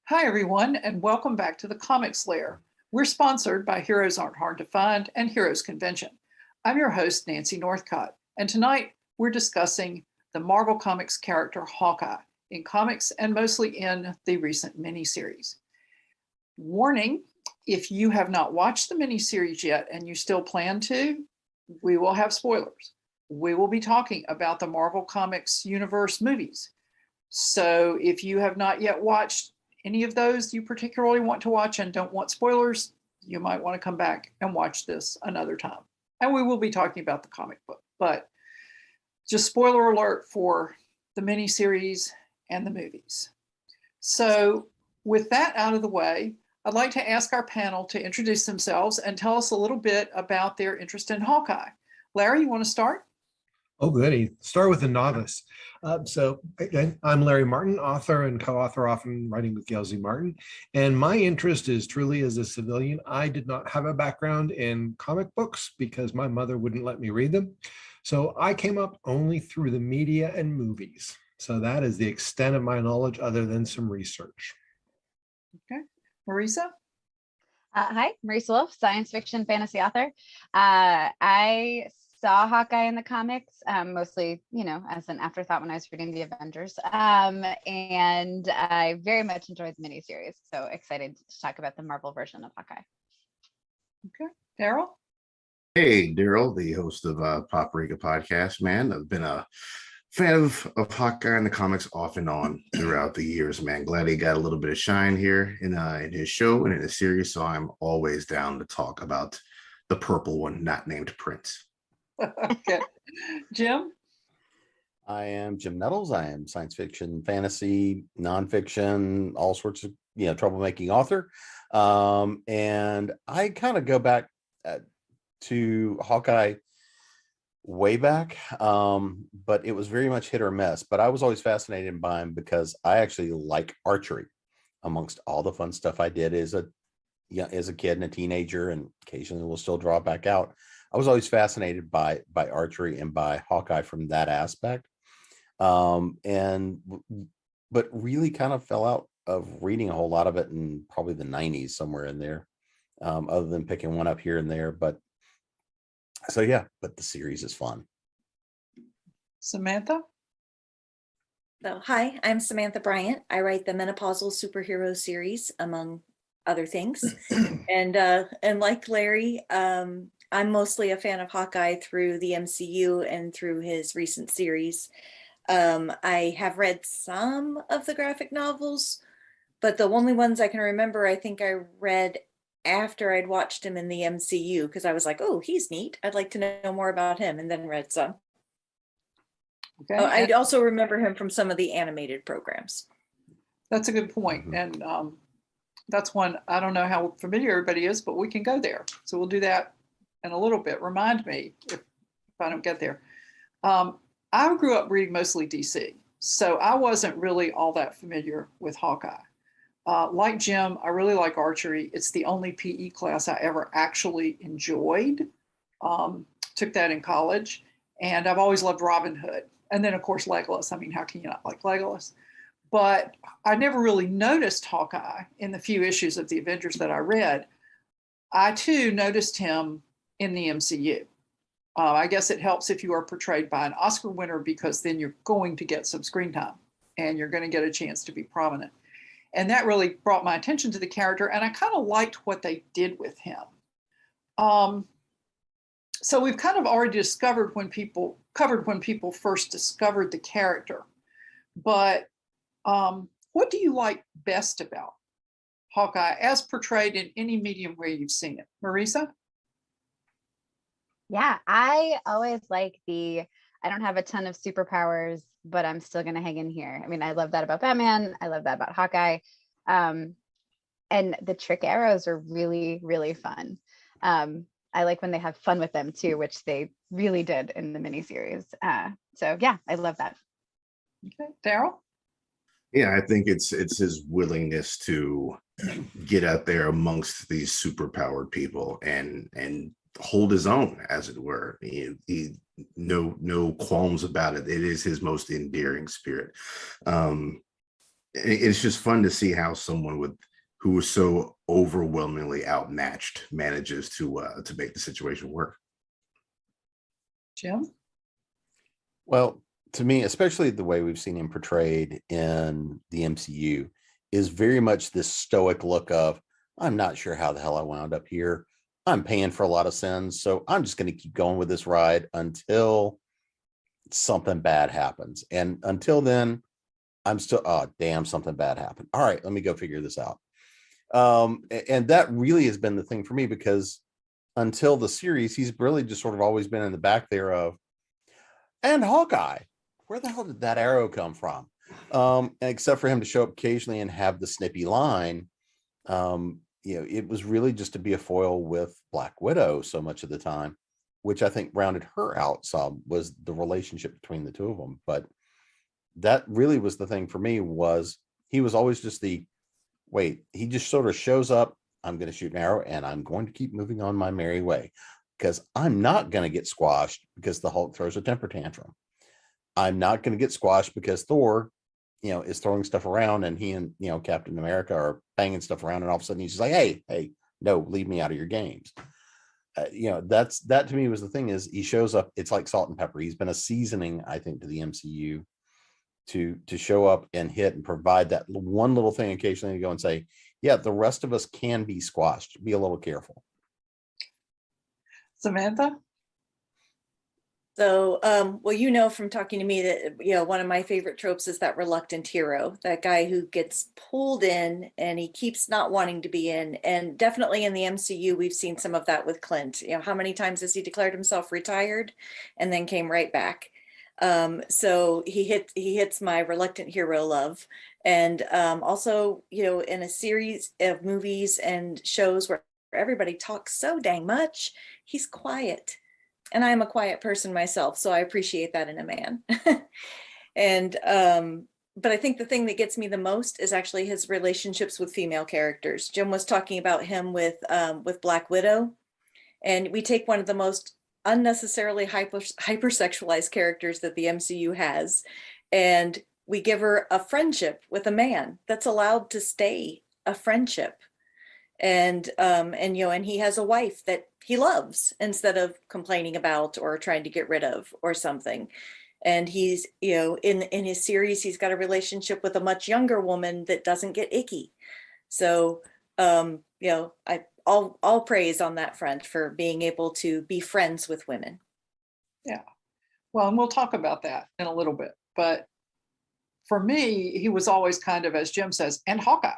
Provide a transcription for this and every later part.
Hi, everyone, and welcome back to the Comics Lair. We're sponsored by Heroes Aren't Hard to Find and Heroes Convention. I'm your host, Nancy Northcott, and tonight we're discussing the Marvel Comics character Hawkeye in comics and mostly in the recent miniseries. Warning, if you have not watched the miniseries yet and you still plan to, we will have spoilers. We will be talking about the Marvel Comics universe movies. So if you have not yet watched any of those you particularly want to watch and don't want spoilers, you might want to come back and watch this another time. And we will be talking about the comic book, but just spoiler alert for the miniseries and the movies. So with that out of the way, I'd like to ask our panel to introduce themselves and tell us a little bit about their interest in Hawkeye. Larry, you want to start? Oh, goody. Start with a novice. So again, I'm Larry Martin, author and co-author, often writing with Gail Z. Martin. And my interest is truly as a civilian. I did not have a background in comic books because my mother wouldn't let me read them. So I came up only through the media and movies. So that is the extent of my knowledge other than some research. Okay. Marisa? Hi, Marisa Wolf, science fiction fantasy author. I saw Hawkeye in the comics, mostly, as an afterthought when I was reading the Avengers. And I very much enjoyed the miniseries. So excited to talk about the Marvel version of Hawkeye. Okay. Darryl? Hey, Darryl, the host of Paprika Podcast, man. I've been a fan of Hawkeye in the comics off and on throughout the years, man. Glad he got a little bit of shine here in his show and in his series. So I'm always down to talk about the purple one, not named Prince. Okay. Jim? I am Jim Nettles. I am science fiction, fantasy, nonfiction, all sorts of troublemaking author. And I kind of go back to Hawkeye way back, but it was very much hit or miss. But I was always fascinated by him because I actually like archery. Amongst all the fun stuff I did as a kid and a teenager, and occasionally will still draw it back out. I was always fascinated by archery and by Hawkeye from that aspect, but really kind of fell out of reading a whole lot of it in probably the 90s, somewhere in there, other than picking one up here and there. But the series is fun. Samantha? So, hi, I'm Samantha Bryant. I write the menopausal superhero series, among other things. And like Larry, I'm mostly a fan of Hawkeye through the MCU and through his recent series. I have read some of the graphic novels, but the only ones I can remember, I think I read after I'd watched him in the MCU, because I was like, oh, he's neat. I'd like to know more about him, and then read some. Okay. I'd also remember him from some of the animated programs. That's a good point. And that's one, I don't know how familiar everybody is, but we can go there. So we'll do that in a little bit. Remind me if I don't get there. I grew up reading mostly DC, so I wasn't really all that familiar with Hawkeye. Like Jim, I really like archery. It's the only PE class I ever actually enjoyed. Took that in college, and I've always loved Robin Hood. And then, of course, Legolas. I mean, how can you not like Legolas? But I never really noticed Hawkeye in the few issues of the Avengers that I read. I, too, noticed him in the MCU. I guess it helps if you are portrayed by an Oscar winner, because then you're going to get some screen time and you're going to get a chance to be prominent. And that really brought my attention to the character, and I kind of liked what they did with him. So we've kind of already covered when people first discovered the character. But what do you like best about Hawkeye as portrayed in any medium where you've seen it? Marisa? Yeah, I always like I don't have a ton of superpowers, but I'm still going to hang in here. I mean, I love that about Batman. I love that about Hawkeye. And the trick arrows are really, really fun. I like when they have fun with them too, which they really did in the miniseries. So yeah, I love that. Okay, Darryl? Yeah, I think it's his willingness to get out there amongst these superpowered people and hold his own, as it were. He no qualms about it. It is his most endearing spirit. it's just fun to see how someone who was so overwhelmingly outmatched manages to make the situation work. Jim? Well, to me, especially the way we've seen him portrayed in the MCU, is very much this stoic look of, I'm not sure how the hell I wound up here. I'm paying for a lot of sins, so I'm just going to keep going with this ride until something bad happens. And until then, I'm still, oh, damn, something bad happened. All right, let me go figure this out. And that really has been the thing for me, because until the series, he's really just sort of always been in the back there of, and Hawkeye, where the hell did that arrow come from? Except for him to show up occasionally and have the snippy line, it was really just to be a foil with Black Widow so much of the time, which I think rounded her out some, was the relationship between the two of them. But that really was the thing for me, was he was always just he just sort of shows up, I'm going to shoot an arrow and I'm going to keep moving on my merry way, because I'm not going to get squashed because the Hulk throws a temper tantrum. I'm not going to get squashed because Thor, is throwing stuff around, and he and, Captain America are banging stuff around, and all of a sudden he's just like, hey, no, leave me out of your games. That to me was the thing, is he shows up. It's like salt and pepper. He's been a seasoning, I think, to the MCU to show up and hit and provide that one little thing occasionally to go and say, yeah, the rest of us can be squashed. Be a little careful. Samantha? So, from talking to me that, one of my favorite tropes is that reluctant hero, that guy who gets pulled in and he keeps not wanting to be in. And definitely in the MCU, we've seen some of that with Clint. How many times has he declared himself retired and then came right back? So he hits my reluctant hero love. And also, in a series of movies and shows where everybody talks so dang much, he's quiet. And I'm a quiet person myself, so I appreciate that in a man. And but I think the thing that gets me the most is actually his relationships with female characters. Jim was talking about him with Black Widow, and we take one of the most unnecessarily hypersexualized characters that the MCU has, and we give her a friendship with a man that's allowed to stay a friendship. And he has a wife that he loves instead of complaining about or trying to get rid of or something. And he's, in his series, he's got a relationship with a much younger woman that doesn't get icky. So, all praise on that front for being able to be friends with women. Yeah. Well, and we'll talk about that in a little bit. But for me, he was always kind of, as Jim says, and Hawkeye.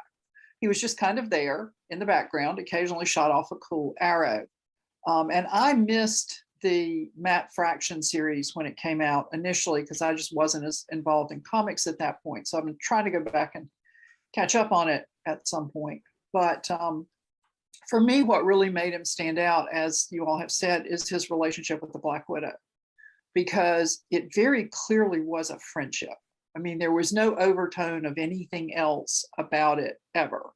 He was just kind of there in the background, occasionally shot off a cool arrow. And I missed the Matt Fraction series when it came out initially, because I just wasn't as involved in comics at that point. So I've been trying to go back and catch up on it at some point. But for me, what really made him stand out, as you all have said, is his relationship with the Black Widow, because it very clearly was a friendship. I mean, there was no overtone of anything else about it ever.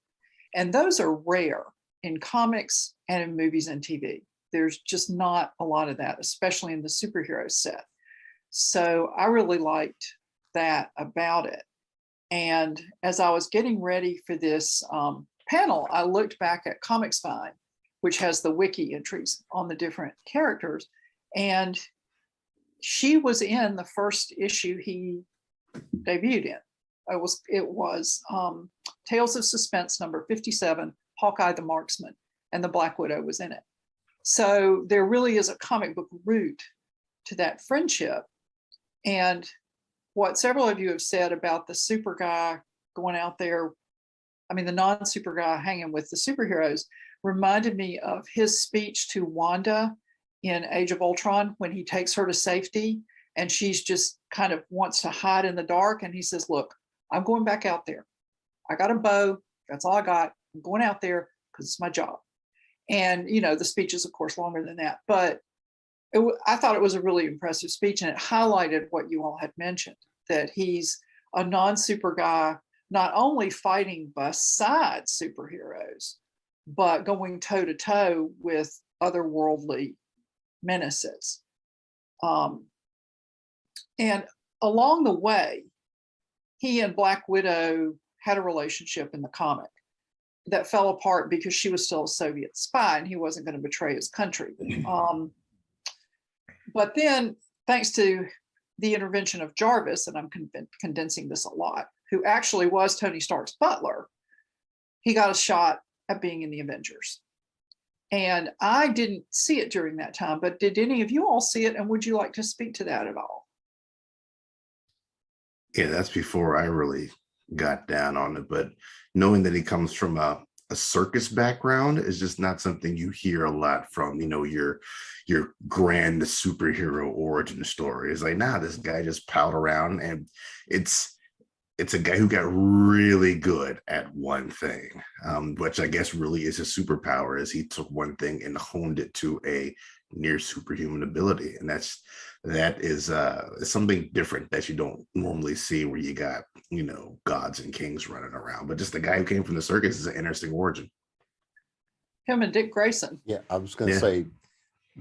And those are rare in comics and in movies and TV. There's just not a lot of that, especially in the superhero set. So I really liked that about it. And as I was getting ready for this panel, I looked back at Comics Find, which has the wiki entries on the different characters. And she was in the first issue he debuted in. It was Tales of Suspense number 57, Hawkeye the Marksman, and the Black Widow was in it. So there really is a comic book root to that friendship. And what several of you have said about the super guy going out there, the non-super guy hanging with the superheroes, reminded me of his speech to Wanda in Age of Ultron when he takes her to safety and she's just kind of wants to hide in the dark. And he says, look, I'm going back out there. I got a bow. That's all I got. I'm going out there because it's my job. And, the speech is, of course, longer than that. But I thought it was a really impressive speech. And it highlighted what you all had mentioned, that he's a non-super guy, not only fighting beside superheroes, but going toe-to-toe with otherworldly menaces. And along the way, he and Black Widow had a relationship in the comic that fell apart because she was still a Soviet spy and he wasn't going to betray his country. But then, thanks to the intervention of Jarvis, and I'm condensing this a lot, who actually was Tony Stark's butler, he got a shot at being in the Avengers. And I didn't see it during that time, but did any of you all see it? And would you like to speak to that at all? Yeah, that's before I really got down on it. But knowing that he comes from a circus background is just not something you hear a lot from, your grand superhero origin story. It's like, nah, this guy just palled around, and it's a guy who got really good at one thing, which I guess really is his superpower, is he took one thing and honed it to a near superhuman ability. And that is something different that you don't normally see, where you got, gods and kings running around. But just the guy who came from the circus is an interesting origin. Him and Dick Grayson. Yeah, I was going to say,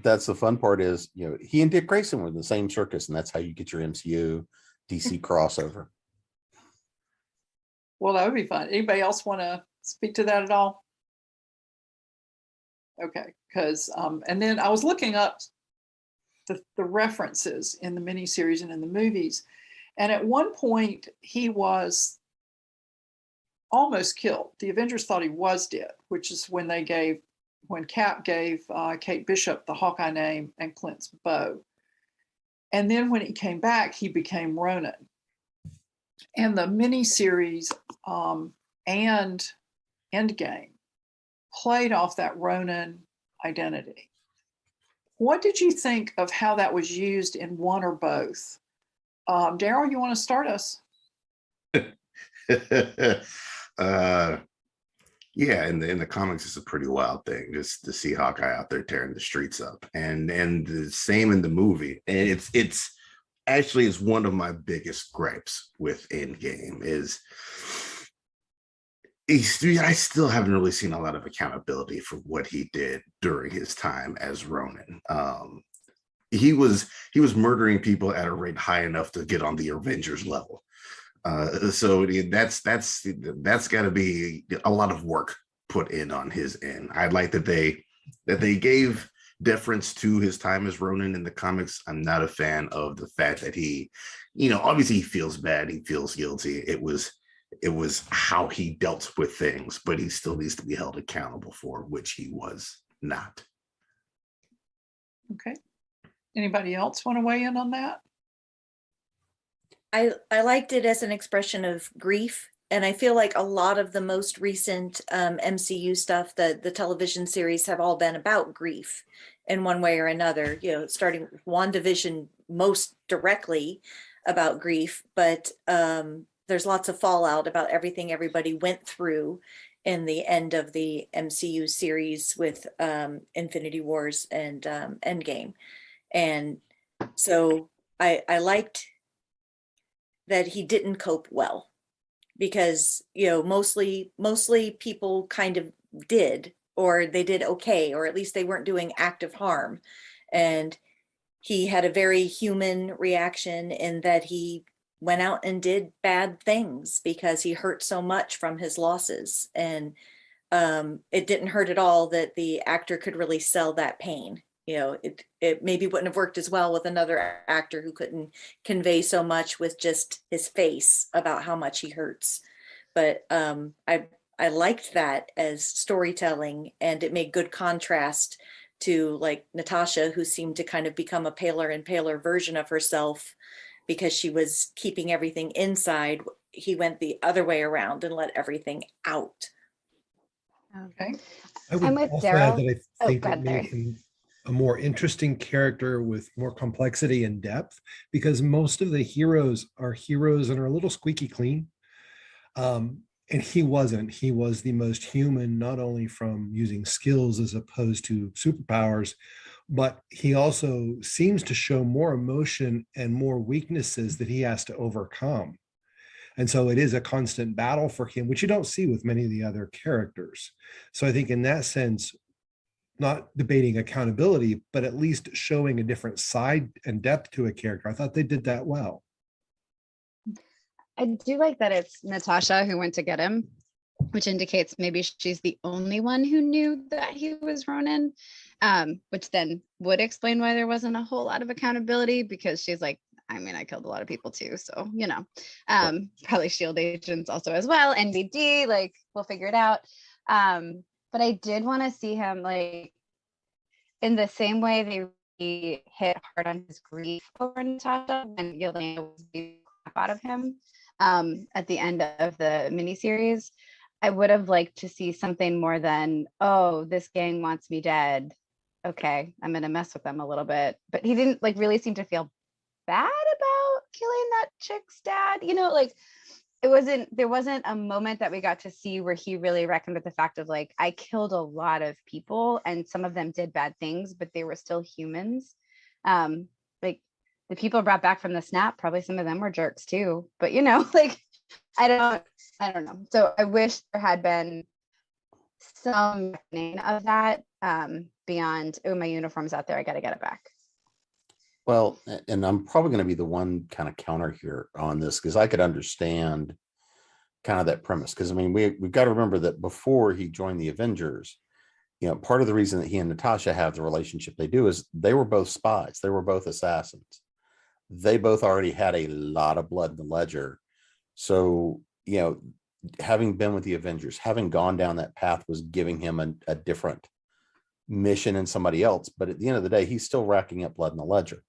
that's the fun part is, he and Dick Grayson were in the same circus, and that's how you get your MCU DC crossover. Well, that would be fun. Anybody else want to speak to that at all? Okay, because and then I was looking up the references in the miniseries and in the movies, and at one point he was almost killed. The Avengers thought he was dead, which is when Cap gave Kate Bishop the Hawkeye name and Clint's bow. And then when he came back, he became Ronin. And the miniseries and Endgame played off that Ronin identity. What did you think of how that was used in one or both? Darryl, you want to start us? Yeah, in the comics, it's a pretty wild thing just to see Hawkeye out there tearing the streets up, and the same in the movie. And it's actually is one of my biggest gripes with Endgame is I still haven't really seen a lot of accountability for what he did during his time as Ronin. He was murdering people at a rate high enough to get on the Avengers level. So that's got to be a lot of work put in on his end. I'd like that they gave deference to his time as Ronin in the comics. I'm not a fan of the fact that he, obviously he feels bad, he feels guilty. It was how he dealt with things, but he still needs to be held accountable for, which he was not. Okay. Anybody else want to weigh in on that? I liked it as an expression of grief. And I feel like a lot of the most recent MCU stuff, the television series, have all been about grief in one way or another, starting with WandaVision most directly about grief, but there's lots of fallout about everything everybody went through in the end of the MCU series with Infinity Wars and Endgame. And so I liked that he didn't cope well, because mostly people kind of did, or they did okay, or at least they weren't doing active harm. And he had a very human reaction in that he went out and did bad things because he hurt so much from his losses. And it didn't hurt at all that the actor could really sell that pain. It maybe wouldn't have worked as well with another actor who couldn't convey so much with just his face about how much he hurts. But I liked that as storytelling, and it made good contrast to like Natasha, who seemed to kind of become a paler and paler version of herself because she was keeping everything inside. He went the other way around and let everything out. Okay. I'm with also add Darryl. that I think it made him a more interesting character with more complexity and depth, because most of the heroes are heroes and are a little squeaky clean. And he wasn't. He was the most human, not only from using skills as opposed to superpowers, but he also seems to show more emotion and more weaknesses that he has to overcome. And so it is a constant battle for him, which you don't see with many of the other characters. So I think in that sense, not debating accountability, but at least showing a different side and depth to a character. I thought they did that well. I do like that it's Natasha who went to get him, which indicates maybe she's the only one who knew that he was Ronin, which then would explain why there wasn't a whole lot of accountability, because she's like, I mean, I killed a lot of people too. So, you know, probably SHIELD agents also as well. NBD, like, we'll figure it out. But I did want to see him, like, in the same way they hit hard on his grief over Natasha when Yelena was beating the crap out of him at the end of the miniseries. I would have liked to see something more than, oh, this gang wants me dead. Okay, I'm going to mess with them a little bit. But he didn't like really seem to feel bad about killing that chick's dad. You know, like there wasn't a moment that we got to see where he really reckoned with the fact of like, I killed a lot of people and some of them did bad things, but they were still humans. Like the people brought back from the snap, probably some of them were jerks too, but you know, like, I don't know. So I wish there had been some reckoning of that beyond, oh, my uniform's out there, I got to get it back. Well, and I'm probably going to be the one kind of counter here on this, because I could understand kind of that premise. Because I mean, we've got to remember that before he joined the Avengers, you know, part of the reason that he and Natasha have the relationship they do is they were both spies. They were both assassins. They both already had a lot of blood in the ledger. So, you know, having been with the Avengers, having gone down that path was giving him a different mission than somebody else. But at the end of the day, he's still racking up blood in the ledger.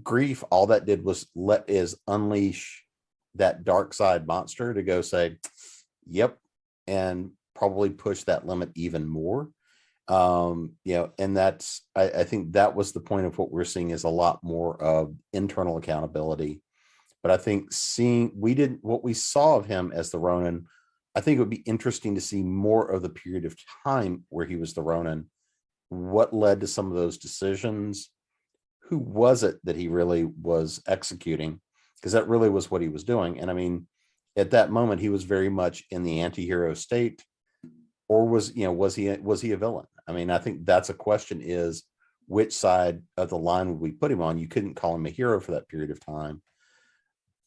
Grief, all that did was unleash that dark side monster to go say, yep, and probably push that limit even more. You know, and that's, I think that was the point of what we're seeing is a lot more of internal accountability. But I think what we saw of him as the Ronin, I think it would be interesting to see more of the period of time where he was the Ronin. What led to some of those decisions? Who was it that he really was executing? Because that really was what he was doing. And I mean, at that moment, he was very much in the anti-hero state, or was he a villain? I mean, I think that's a question, is which side of the line would we put him on? You couldn't call him a hero for that period of time.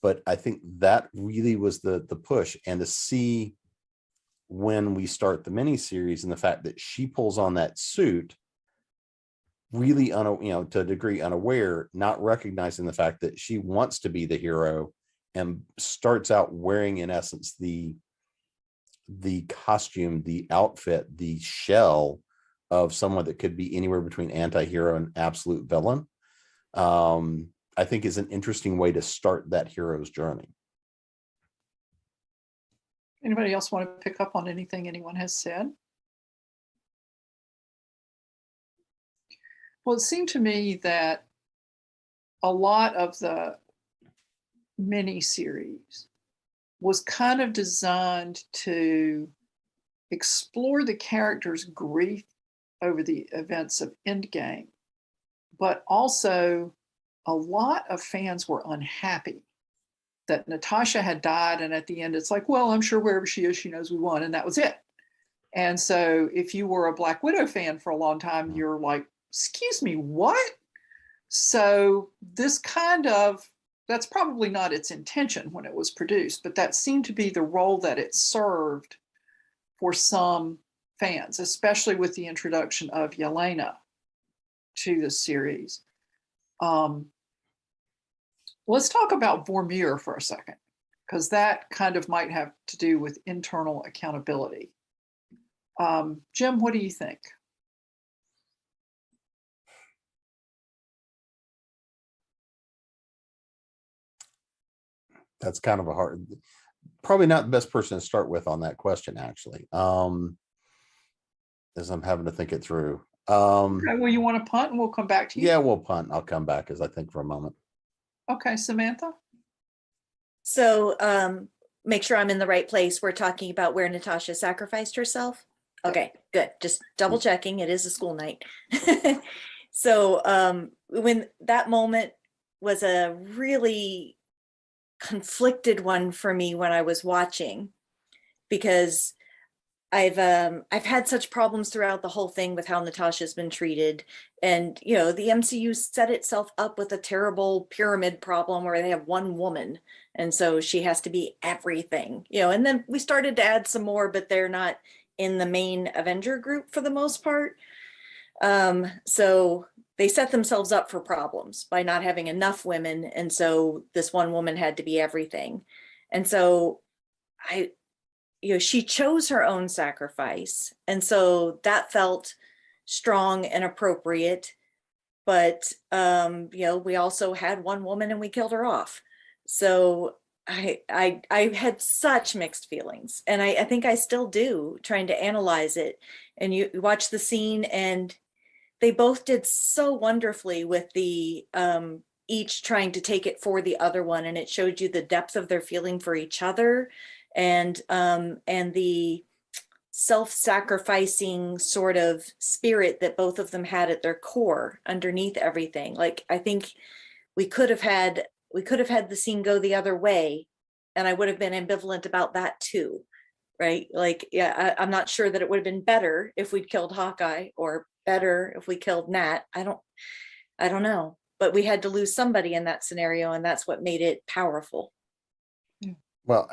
But I think that really was the push. And to see when we start the miniseries and the fact that she pulls on that suit, really, to a degree unaware, not recognizing the fact that she wants to be the hero and starts out wearing, in essence, the costume, the outfit, the shell of someone that could be anywhere between anti-hero and absolute villain. I think is an interesting way to start that hero's journey. Anybody else want to pick up on anything anyone has said? Well, it seemed to me that a lot of the miniseries was kind of designed to explore the character's grief over the events of Endgame, but also a lot of fans were unhappy that Natasha had died. And at the end, it's like, well, I'm sure wherever she is, she knows we won. And that was it. And so if you were a Black Widow fan for a long time, you're like, excuse me, what? So this that's probably not its intention when it was produced, but that seemed to be the role that it served for some fans, especially with the introduction of Yelena to the series. Let's talk about Vormir for a second, because that kind of might have to do with internal accountability. Jim, what do you think? That's kind of probably not the best person to start with on that question, actually, as I'm having to think it through. Okay, well, you want to punt and we'll come back to you? Yeah, we'll punt. I'll come back as I think for a moment. Okay, Samantha? So make sure I'm in the right place. We're talking about where Natasha sacrificed herself. Okay, good. Just double checking. It is a school night. So when that moment was a really conflicted one for me when I was watching, because I've had such problems throughout the whole thing with how Natasha's been treated. And, you know, the MCU set itself up with a terrible pyramid problem where they have one woman. And so she has to be everything, you know, and then we started to add some more, but they're not in the main Avenger group for the most part. So they set themselves up for problems by not having enough women. And so this one woman had to be everything. And so she chose her own sacrifice. And so that felt strong and appropriate. But, we also had one woman and we killed her off. So I had such mixed feelings, and I think I still do, trying to analyze it. And you watch the scene, and they both did so wonderfully with the each trying to take it for the other one, and it showed you the depth of their feeling for each other, and the self-sacrificing sort of spirit that both of them had at their core underneath everything. Like, I think we could have had the scene go the other way, and I would have been ambivalent about that too, right? Like, yeah, I'm not sure that it would have been better if we'd killed Hawkeye, or better if we killed Nat. I don't know, but we had to lose somebody in that scenario, and that's what made it powerful. Well,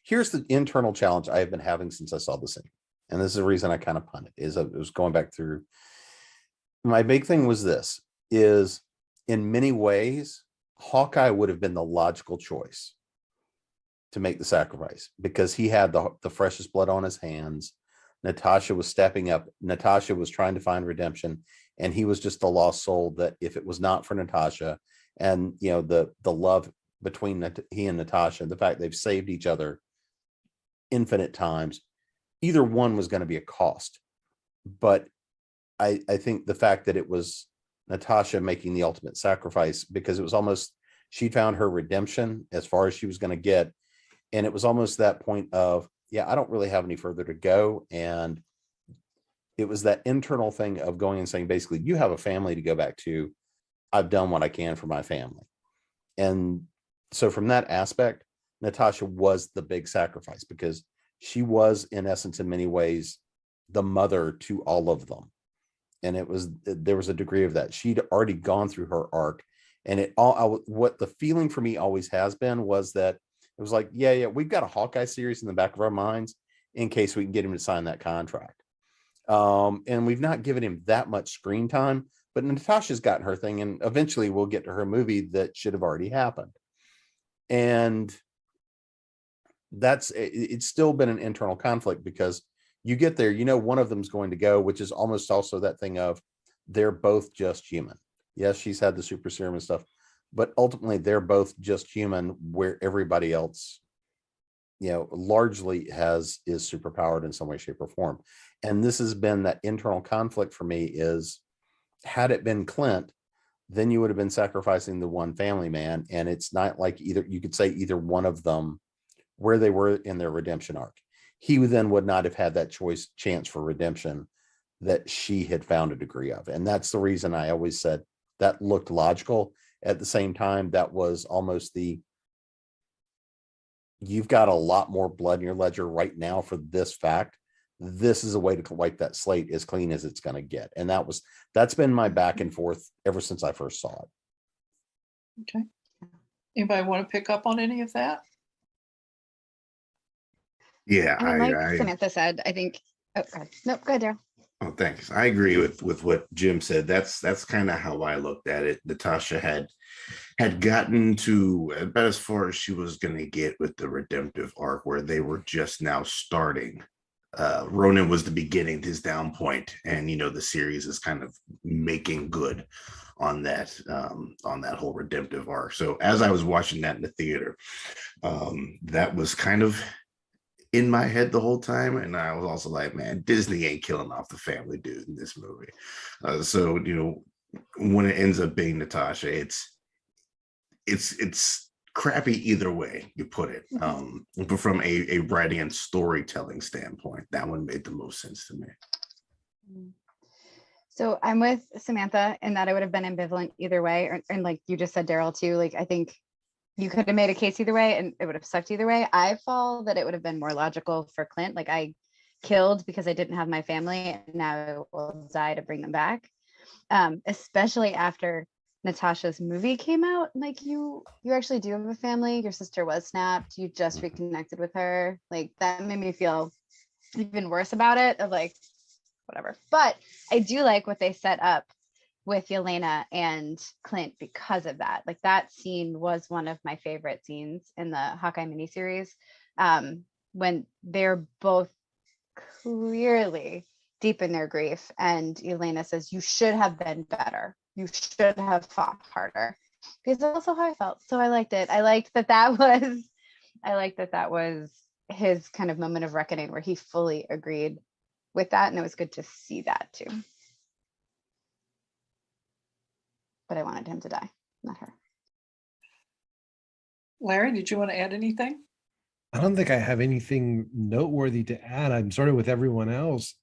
here's the internal challenge I have been having since I saw the scene, and this is the reason I kind of punted. Is I was going back through. My big thing was this: is in many ways, Hawkeye would have been the logical choice to make the sacrifice, because he had the freshest blood on his hands. Natasha was stepping up. Natasha was trying to find redemption, and he was just the lost soul that, if it was not for Natasha and, you know, the love between he and Natasha, the fact they've saved each other infinite times, either one was going to be a cost. But I think the fact that it was Natasha making the ultimate sacrifice, because it was almost, she found her redemption as far as she was going to get. And it was almost that point of, yeah, I don't really have any further to go. And it was that internal thing of going and saying, basically, you have a family to go back to. I've done what I can for my family. And so from that aspect, Natasha was the big sacrifice, because she was, in essence, in many ways, the mother to all of them. And there was a degree of that. She'd already gone through her arc. And what the feeling for me always has been was that it was like, yeah, we've got a Hawkeye series in the back of our minds in case we can get him to sign that contract. And we've not given him that much screen time, but Natasha's gotten her thing, and eventually we'll get to her movie that should have already happened. And it's still been an internal conflict, because you get there, you know, one of them's going to go, which is almost also that thing of, they're both just human. Yes, she's had the super serum and stuff, but ultimately they're both just human, where everybody else, you know, largely is superpowered in some way, shape, or form. And this has been that internal conflict for me is, had it been Clint, then you would have been sacrificing the one family man. And it's not like you could say either one of them, where they were in their redemption arc, he then would not have had that chance for redemption that she had found a degree of. And that's the reason I always said that looked logical. At the same time, that was almost you've got a lot more blood in your ledger right now for this fact. This is a way to wipe that slate as clean as it's going to get. And that's been my back and forth ever since I first saw it. Okay. Anybody want to pick up on any of that? Yeah, I mean, like Samantha said, I think. Oh, God. Nope. Go ahead, Darryl. Oh, thanks. I agree with what Jim said. That's kind of how I looked at it. Natasha had gotten to about as far as she was going to get with the redemptive arc, where they were just now starting. Ronin was the beginning, his down point, and, you know, the series is kind of making good on that whole redemptive arc. So as I was watching that in the theater, that was kind of in my head the whole time, and I was also like, man, Disney ain't killing off the family dude in this movie. So, you know, when it ends up being Natasha, it's crappy either way you put it. But from a writing and storytelling standpoint, that one made the most sense to me. So I'm with Samantha in that I would have been ambivalent either way, and like you just said, Darryl, too. Like, I think you could have made a case either way and it would have sucked either way. I fall that it would have been more logical for Clint. Like, I killed because I didn't have my family, and now I will die to bring them back. Especially after Natasha's movie came out. Like, you actually do have a family. Your sister was snapped. You just reconnected with her. Like, that made me feel even worse about it, of like, whatever. But I do like what they set up with Yelena and Clint because of that. Like, that scene was one of my favorite scenes in the Hawkeye miniseries, when they're both clearly deep in their grief, and Yelena says, you should have been better. You should have fought harder. Because that's also how I felt. So I liked it. I liked that was his kind of moment of reckoning where he fully agreed with that. And it was good to see that too. But I wanted him to die, not her. Larry, did you want to add anything? I don't think I have anything noteworthy to add. I'm sort of with everyone else.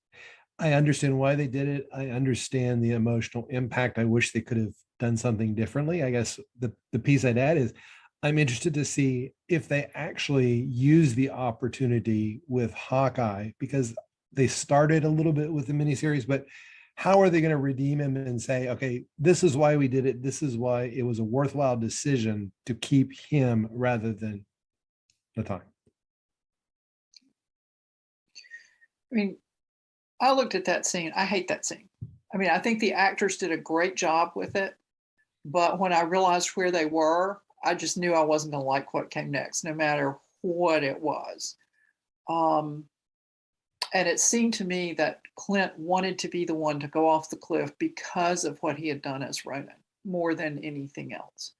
I understand why they did it. I understand the emotional impact. I wish they could have done something differently. I guess the piece I'd add is I'm interested to see if they actually use the opportunity with Hawkeye, because they started a little bit with the miniseries, but how are they going to redeem him and say, okay, this is why we did it. This is why it was a worthwhile decision to keep him rather than Natasha. I mean, I looked at that scene. I hate that scene. I mean, I think the actors did a great job with it. But when I realized where they were, I just knew I wasn't going to like what came next, no matter what it was. And it seemed to me that Clint wanted to be the one to go off the cliff because of what he had done as Ronin, more than anything else.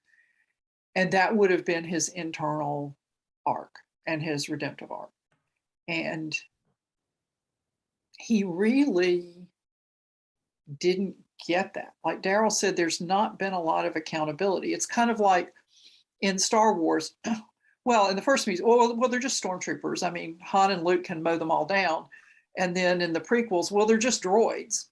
And that would have been his internal arc and his redemptive arc. And he really didn't get that. Like Darryl said, there's not been a lot of accountability. It's kind of like in Star Wars. Well, in the first movie, well, they're just stormtroopers. I mean, Han and Luke can mow them all down. And then in the prequels, well, they're just droids.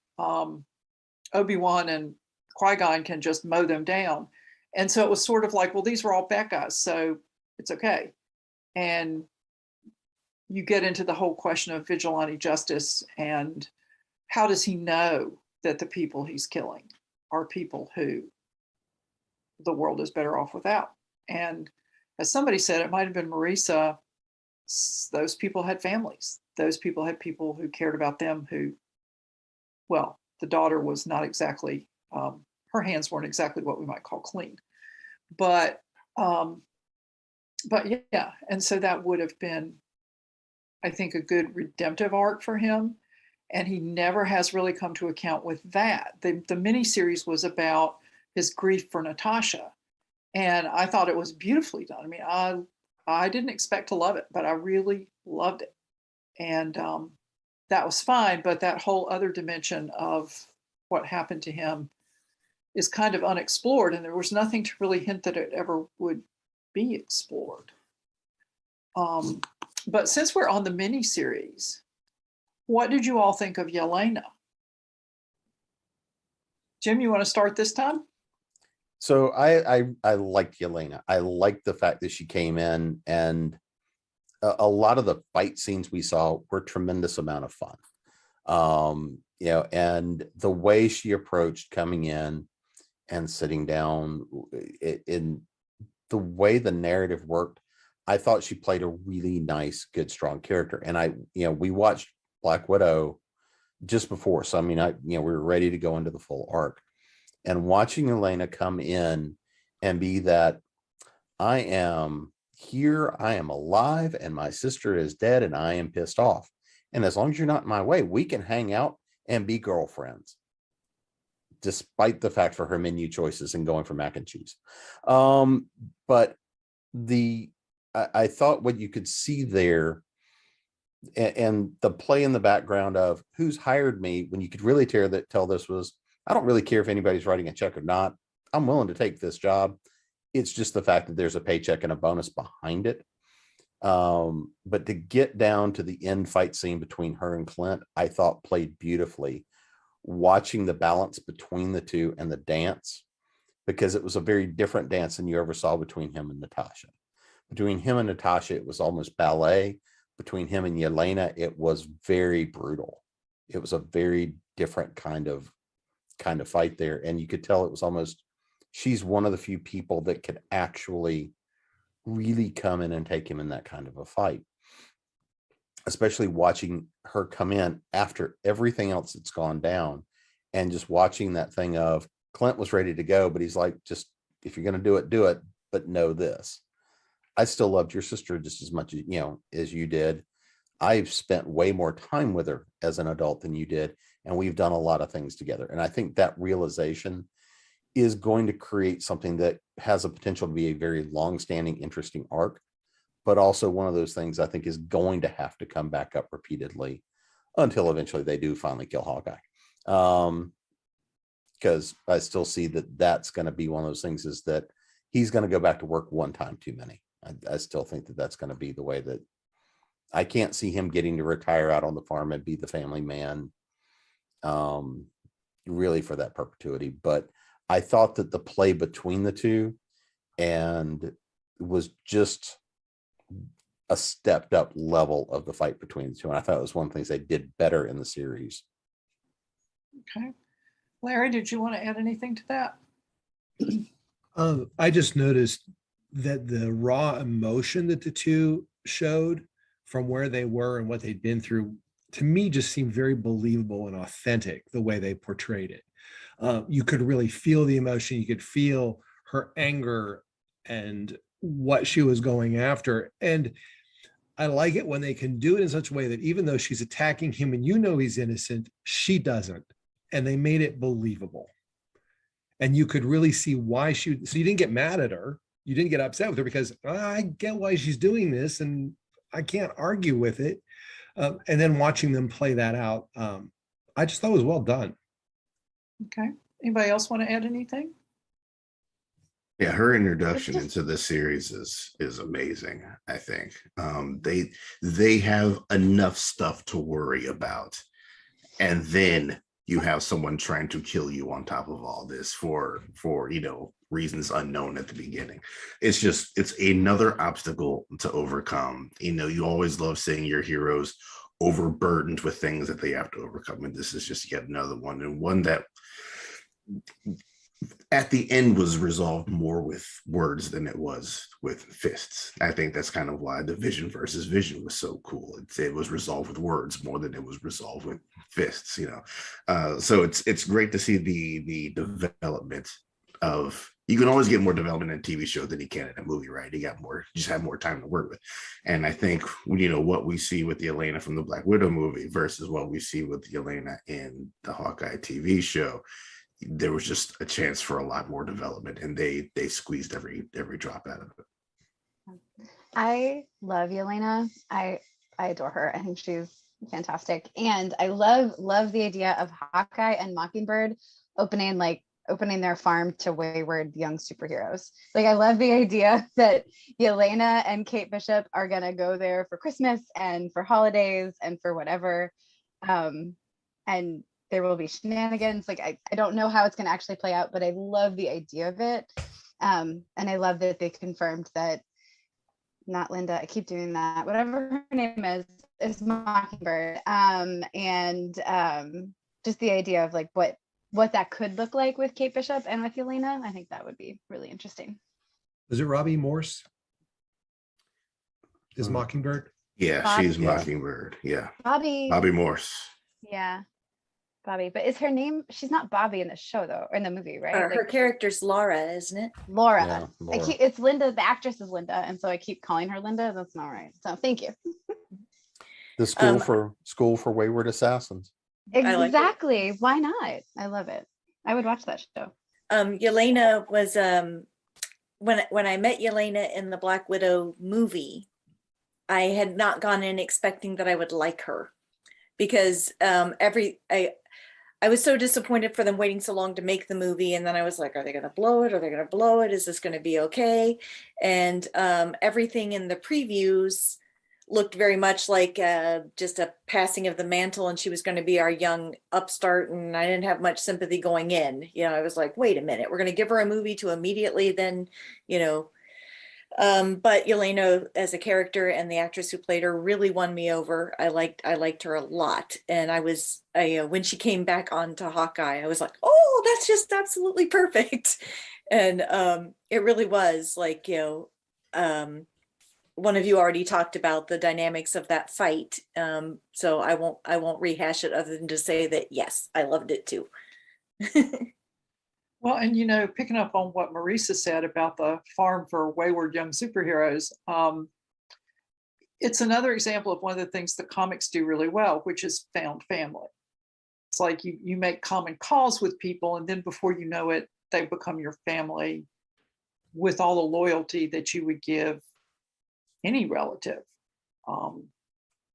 Obi-Wan and Qui-Gon can just mow them down. And so it was sort of like, well, these were all bad guys, so it's okay. And you get into the whole question of vigilante justice and how does he know that the people he's killing are people who the world is better off without? And as somebody said, it might have been Marisa, those people had families. Those people had people who cared about them who, well, the daughter was not exactly, her hands weren't exactly what we might call clean. But yeah, and so that would have been, I think, a good redemptive arc for him. And he never has really come to account with that. The miniseries was about his grief for Natasha. And I thought it was beautifully done. I mean, I didn't expect to love it, but I really loved it. And that was fine. But that whole other dimension of what happened to him is kind of unexplored. And there was nothing to really hint that it ever would be explored. But since we're on the miniseries, what did you all think of Yelena? Jim, you want to start this time? So I liked Yelena. I liked the fact that she came in, and a lot of the fight scenes we saw were a tremendous amount of fun. You know, and the way she approached coming in and sitting down, in the way the narrative worked, I thought she played a really nice, good, strong character. And we watched Black Widow just before. So, I mean, we were ready to go into the full arc, and watching Yelena come in and be that, I am here, I am alive, and my sister is dead, and I am pissed off. And as long as you're not in my way, we can hang out and be girlfriends, despite the fact for her menu choices and going for mac and cheese. But I thought what you could see there, and the play in the background of who's hired me, when you could really tell this was, I don't really care if anybody's writing a check or not. I'm willing to take this job. It's just the fact that there's a paycheck and a bonus behind it. But to get down to the end fight scene between her and Clint, I thought played beautifully. Watching the balance between the two and the dance, because it was a very different dance than you ever saw between him and Natasha. Between him and Natasha, it was almost ballet. Between him and Yelena, it was very brutal. It was a very different kind of fight there. And you could tell it was almost, she's one of the few people that could actually really come in and take him in that kind of a fight. Especially watching her come in after everything else that's gone down, and just watching that thing of Clint was ready to go, but he's like, just, if you're going to do it, but know this. I still loved your sister just as much as, as you did. I've spent way more time with her as an adult than you did, and we've done a lot of things together. And I think that realization is going to create something that has a potential to be a very long-standing, interesting arc, but also one of those things I think is going to have to come back up repeatedly until eventually they do finally kill Hawkeye. Because I still see that that's going to be one of those things, is that he's going to go back to work one time too many. I still think that that's going to be the way that I can't see him getting to retire out on the farm and be the family man really for that perpetuity. But I thought that the play between the two and was just a stepped up level of the fight between the two. And I thought it was one of the things they did better in the series. Okay. Larry, did you want to add anything to that? I just noticed that the raw emotion that the two showed from where they were and what they'd been through, to me, just seemed very believable and authentic the way they portrayed it. You could really feel the emotion. You could feel her anger and what she was going after. And I like it when they can do it in such a way that even though she's attacking him and he's innocent, she doesn't. And they made it believable. And you could really see why so you didn't get mad at her. You didn't get upset with her because I get why she's doing this and I can't argue with it. And then watching them play that out, I just thought it was well done. Okay. Anybody else want to add anything? Yeah, her introduction into the series is amazing. I think they have enough stuff to worry about, and then you have someone trying to kill you on top of all this for reasons unknown at the beginning. It's another obstacle to overcome. You always love seeing your heroes overburdened with things that they have to overcome, and this is just yet another one, and one that at the end was resolved more with words than it was with fists. I think that's kind of why the Vision versus Vision was so cool. It was resolved with words more than it was resolved with fists, so it's great to see the development of. You can always get more development in a TV show than you can in a movie, right? You just have more time to work with. And I think, what we see with the Yelena from the Black Widow movie versus what we see with the Yelena in the Hawkeye TV show, there was just a chance for a lot more development, and they squeezed every drop out of it. I love Yelena. I adore her. I think she's fantastic. And I love the idea of Hawkeye and Mockingbird opening their farm to wayward young superheroes. Like, I love the idea that Yelena and Kate Bishop are gonna go there for Christmas and for holidays and for whatever. And there will be shenanigans. Like, I don't know how it's gonna actually play out, but I love the idea of it. And I love that they confirmed that not Linda, I keep doing that, whatever her name is Mockingbird. Just the idea of like what that could look like with Kate Bishop and with Yelena, I think that would be really interesting. Was it Robbie Morse? Is Mockingbird? Yeah, Bobby. she's Mockingbird. Yeah. Bobby Morse. Yeah. Bobby. But is her name, she's not Bobby in the show though, or in the movie, right? Her character's Laura, isn't it? Laura. Yeah, Laura. It's Linda, the actress is Linda, and so I keep calling her Linda. That's not right. So thank you. The school for wayward assassins. Exactly. Why not? I love it. I would watch that show. Yelena was when I met Yelena in the Black Widow movie, I had not gone in expecting that I would like her, because I was so disappointed for them waiting so long to make the movie, and then I was like, are they going to blow it? Are they going to blow it? Is this going to be okay? And everything in the previews looked very much like just a passing of the mantle, and she was going to be our young upstart, and I didn't have much sympathy going in. I was like, wait a minute, we're going to give her a movie to immediately then, but Yelena as a character and the actress who played her really won me over. I liked her a lot. And when she came back onto Hawkeye, I was like, oh, that's just absolutely perfect. And it really was like, one of you already talked about the dynamics of that fight. So I won't rehash it other than to say that, yes, I loved it too. Well, and picking up on what Marisa said about the farm for wayward young superheroes, it's another example of one of the things the comics do really well, which is found family. It's like you make common cause with people, and then before you know it, they become your family with all the loyalty that you would give any relative,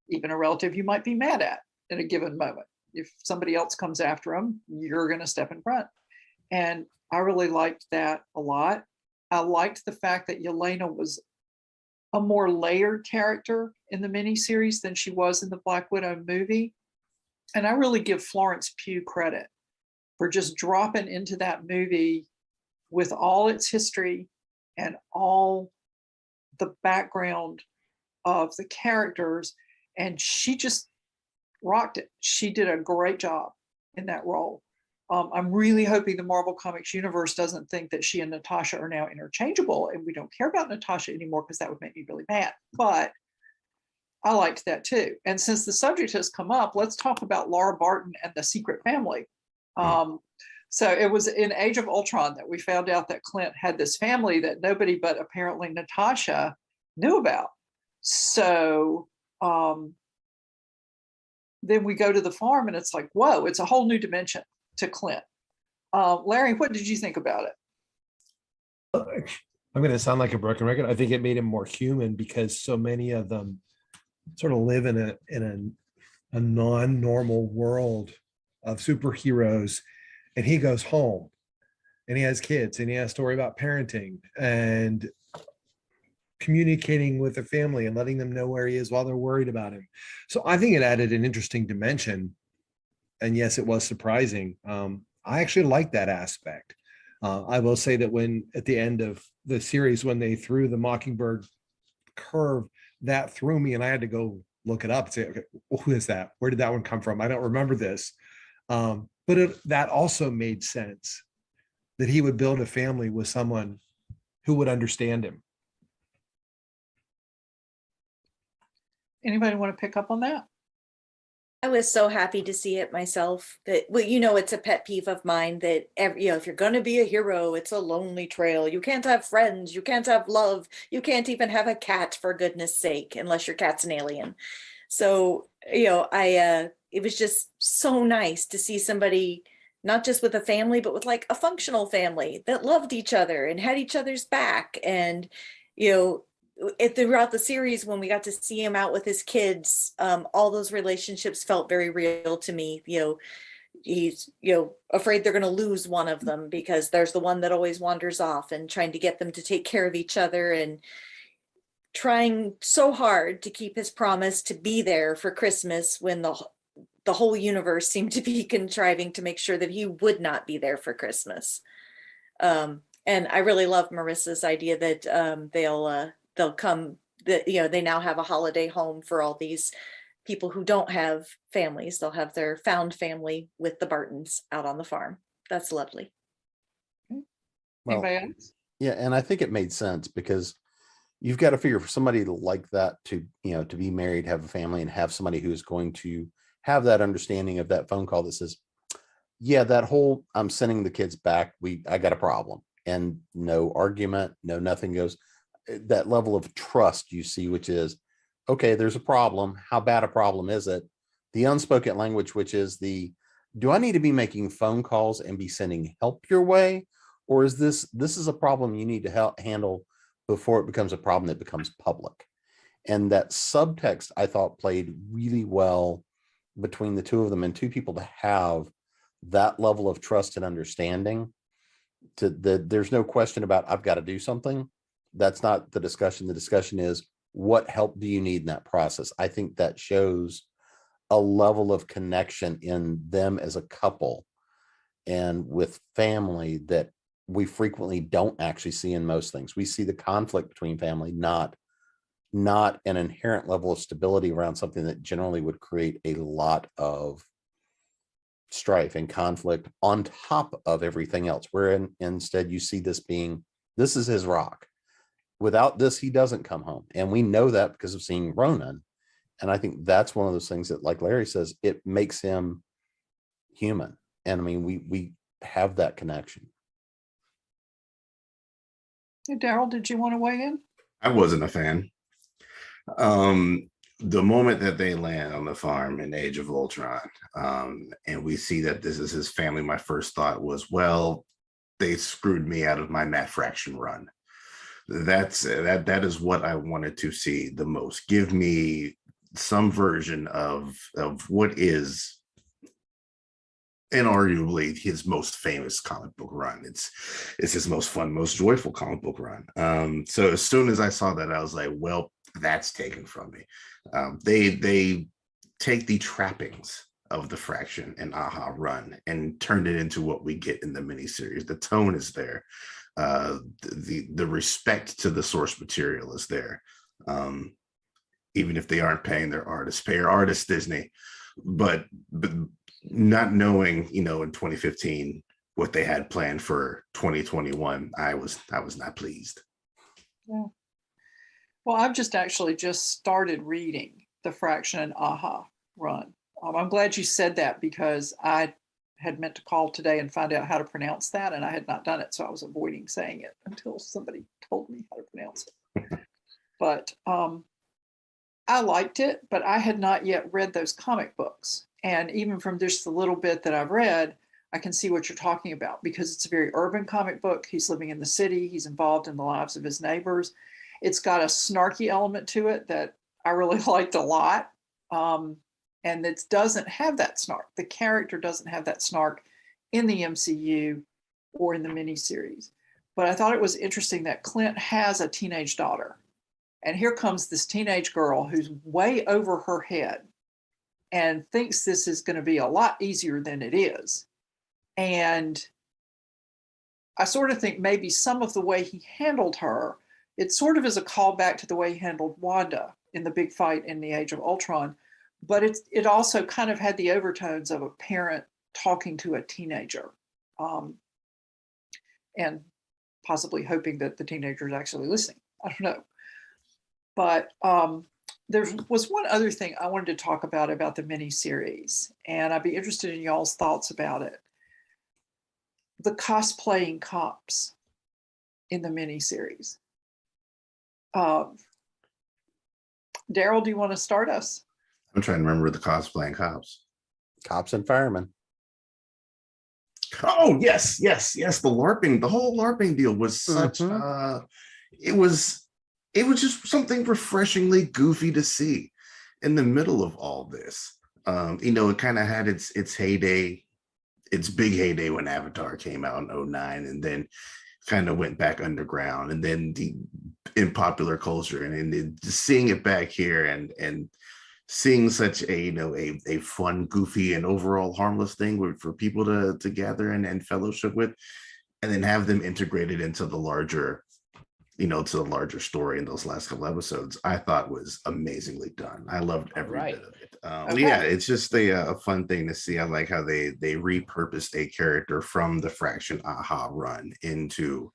even a relative you might be mad at in a given moment. If somebody else comes after them, you're going to step in front. And I really liked that a lot. I liked the fact that Yelena was a more layered character in the miniseries than she was in the Black Widow movie. And I really give Florence Pugh credit for just dropping into that movie with all its history and all the background of the characters. And she just rocked it. She did a great job in that role. I'm really hoping the Marvel Comics universe doesn't think that she and Natasha are now interchangeable and we don't care about Natasha anymore, because that would make me really mad. But I liked that too. And since the subject has come up, let's talk about Laura Barton and the Secret Family. So it was in Age of Ultron that we found out that Clint had this family that nobody but apparently Natasha knew about. So then we go to the farm and it's like, whoa, it's a whole new dimension to Clint. Larry, what did you think about it? I'm going to sound like a broken record. I think it made him more human, because so many of them sort of live in a non-normal world of superheroes, and he goes home and he has kids and he has to worry about parenting and communicating with the family and letting them know where he is while they're worried about him. So I think it added an interesting dimension. And yes, it was surprising. I actually like that aspect. I will say that when at the end of the series, when they threw the Mockingbird curve, that threw me and I had to go look it up and say, okay, well, who is that? Where did that one come from? I don't remember this. But that also made sense, that he would build a family with someone who would understand him. Anybody want to pick up on that? I was so happy to see it myself. That, well, it's a pet peeve of mine that if you're going to be a hero, it's a lonely trail. You can't have friends. You can't have love. You can't even have a cat, for goodness sake, unless your cat's an alien. So, it was just so nice to see somebody not just with a family, but with like a functional family that loved each other and had each other's back. And, throughout the series, when we got to see him out with his kids, all those relationships felt very real to me. He's afraid they're going to lose one of them because there's the one that always wanders off, and trying to get them to take care of each other, and trying so hard to keep his promise to be there for Christmas when the whole universe seemed to be contriving to make sure that he would not be there for Christmas. And I really love Marissa's idea that they'll come, that they now have a holiday home for all these people who don't have families. They'll have their found family with the Bartons out on the farm. That's lovely. Well, Anybody else? yeah, and I think it made sense, because you've got to figure for somebody like that to be married, have a family, and have somebody who's going to have that understanding of that phone call that says, yeah, that whole I'm sending the kids back, I got a problem, and no argument, nothing goes. That level of trust you see, which is, okay, there's a problem. How bad a problem is it? The unspoken language, which is do I need to be making phone calls and be sending help your way? Or is this is a problem you need to handle before it becomes a problem that becomes public? And that subtext, I thought, played really well between the two of them, and two people to have that level of trust and understanding. There's no question about, I've got to do something. That's not the discussion. The discussion is, what help do you need in that process? I think that shows a level of connection in them as a couple and with family that we frequently don't actually see in most things. We see the conflict between family, not an inherent level of stability around something that generally would create a lot of strife and conflict on top of everything else, where instead you see this is his rock. Without this, he doesn't come home. And we know that because of seeing Ronin. And I think that's one of those things that, like Larry says, it makes him human. And I mean, we have that connection. Hey, Darryl, did you want to weigh in? I wasn't a fan. The moment that they land on the farm in Age of Ultron, and we see that this is his family, my first thought was, well, they screwed me out of my Matt Fraction run. That is what I wanted to see the most. Give me some version of what is inarguably his most famous comic book run. It's his most fun, most joyful comic book run. So as soon as I saw that, I was like, well, that's taken from me. They take the trappings of the Fraction and Aha run and turned it into what we get in the miniseries. The tone is there. The respect to the source material is there. Even if they aren't paying their artists, pay your artists, Disney. But not knowing, in 2015 what they had planned for 2021, I was not pleased. Yeah. Well, I've just started reading the Fraction and Aha run. I'm glad you said that because I had meant to call today and find out how to pronounce that, and I had not done it, so I was avoiding saying it until somebody told me how to pronounce it. But I liked it, but I had not yet read those comic books. And even from just the little bit that I've read, I can see what you're talking about because it's a very urban comic book. He's living in the city. He's involved in the lives of his neighbors. It's got a snarky element to it that I really liked a lot. And it doesn't have that snark. The character doesn't have that snark in the MCU or in the miniseries. But I thought it was interesting that Clint has a teenage daughter. And here comes this teenage girl who's way over her head and thinks this is going to be a lot easier than it is. And I sort of think maybe some of the way he handled her, it sort of is a callback to the way he handled Wanda in the big fight in the Age of Ultron. But it also kind of had the overtones of a parent talking to a teenager and possibly hoping that the teenager is actually listening. I don't know. But there was one other thing I wanted to talk about the miniseries, and I'd be interested in y'all's thoughts about it. The cosplaying cops in the miniseries. Darryl, do you want to start us? I'm trying to remember the cosplaying cops. Cops and firemen. Oh, yes. The whole LARPing deal was such, it was just something refreshingly goofy to see in the middle of all this. It kind of had its heyday, its big heyday when Avatar came out in 2009, and then kind of went back underground, and then in popular culture, and just seeing it back here and seeing such a fun, goofy, and overall harmless thing for people to gather and fellowship with, and then have them integrated into the larger story in those last couple episodes, I thought was amazingly done. I loved every bit of it. Okay. Yeah, it's just a fun thing to see. I like how they repurposed a character from the Fraction Aha run into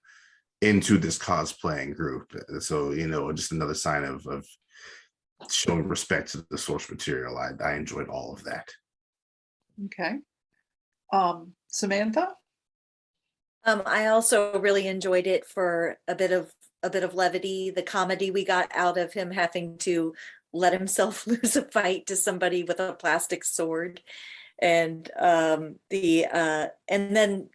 this cosplaying group. So, just another sign of showing respect to the source material. I enjoyed all of that. Okay. Samantha? I also really enjoyed it for a bit of levity, the comedy we got out of him having to let himself lose a fight to somebody with a plastic sword. And and then,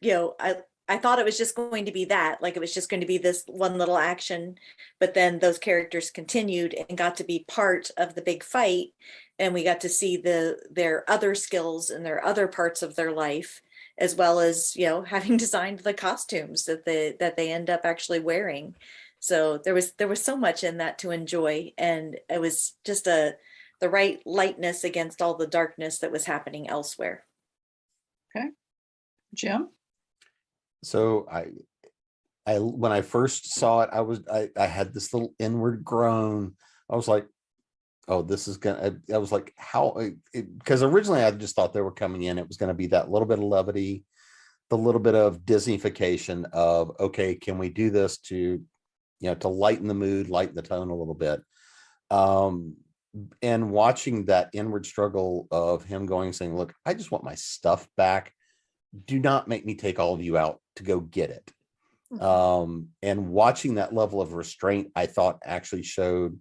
I thought it was just going to be that, like it was just going to be this one little action, but then those characters continued and got to be part of the big fight, and we got to see their other skills and their other parts of their life, as well as having designed the costumes that they end up actually wearing. So there was so much in that to enjoy, and it was just the right lightness against all the darkness that was happening elsewhere. Okay. Jim? So I when I first saw it, I had this little inward groan. I was like, oh, this is gonna, I was like, how, because originally I just thought they were coming in, it was going to be that little bit of levity, the little bit of Disneyfication of, okay, can we do this to, to lighten the mood, lighten the tone a little bit. And watching that inward struggle of him going, saying, look, I just want my stuff back. Do not make me take all of you out to go get it. And watching that level of restraint, I thought actually showed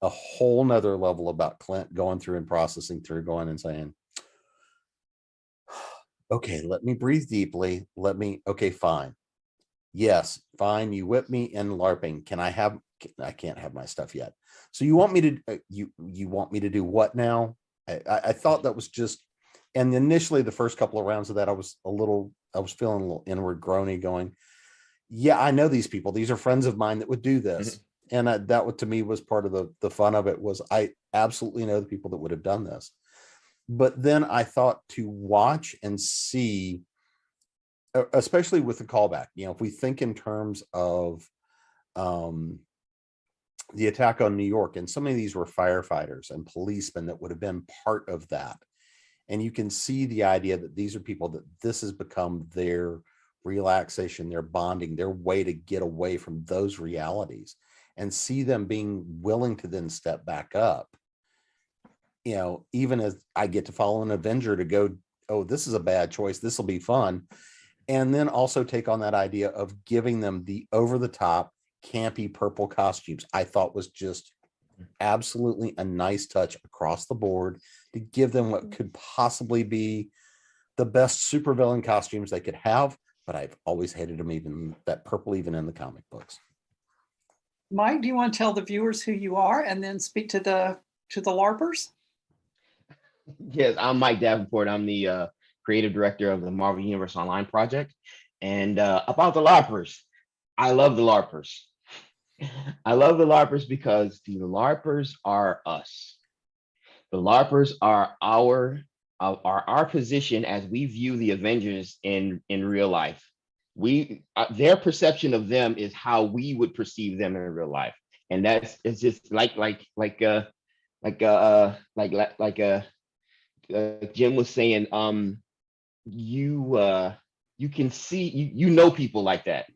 a whole nother level about Clint going through and processing through, going and saying, okay, let me breathe deeply. Okay, fine. Yes, fine. You whip me in LARPing. I can't have my stuff yet. So you want me to, you want me to do what now? I thought that was just, and initially the first couple of rounds of that, I was feeling a little inward groany going, yeah, I know these people. These are friends of mine that would do this. Mm-hmm. And that to me was part of the fun of it, was I absolutely know the people that would have done this. But then I thought to watch and see, especially with the callback, if we think in terms of the attack on New York, and some of these were firefighters and policemen that would have been part of that. And you can see the idea that these are people that this has become their relaxation, their bonding, their way to get away from those realities, and see them being willing to then step back up. Even as I get to follow an Avenger to go, oh, this is a bad choice, this will be fun. And then also take on that idea of giving them the over-the-top, campy purple costumes. I thought was just absolutely a nice touch across the board to give them what could possibly be the best supervillain costumes they could have. But I've always hated them, even that purple, even in the comic books. Mike, do you want to tell the viewers who you are and then speak to the LARPers? Yes, I'm Mike Davenport. I'm the creative director of the Marvel Universe Online project. And about the LARPers, I love the LARPers. I love the LARPers because the LARPers are us. The LARPers are our position as we view the Avengers in real life. Their perception of them is how we would perceive them in real life, and it's just like Jim was saying. You can see, you know people like that.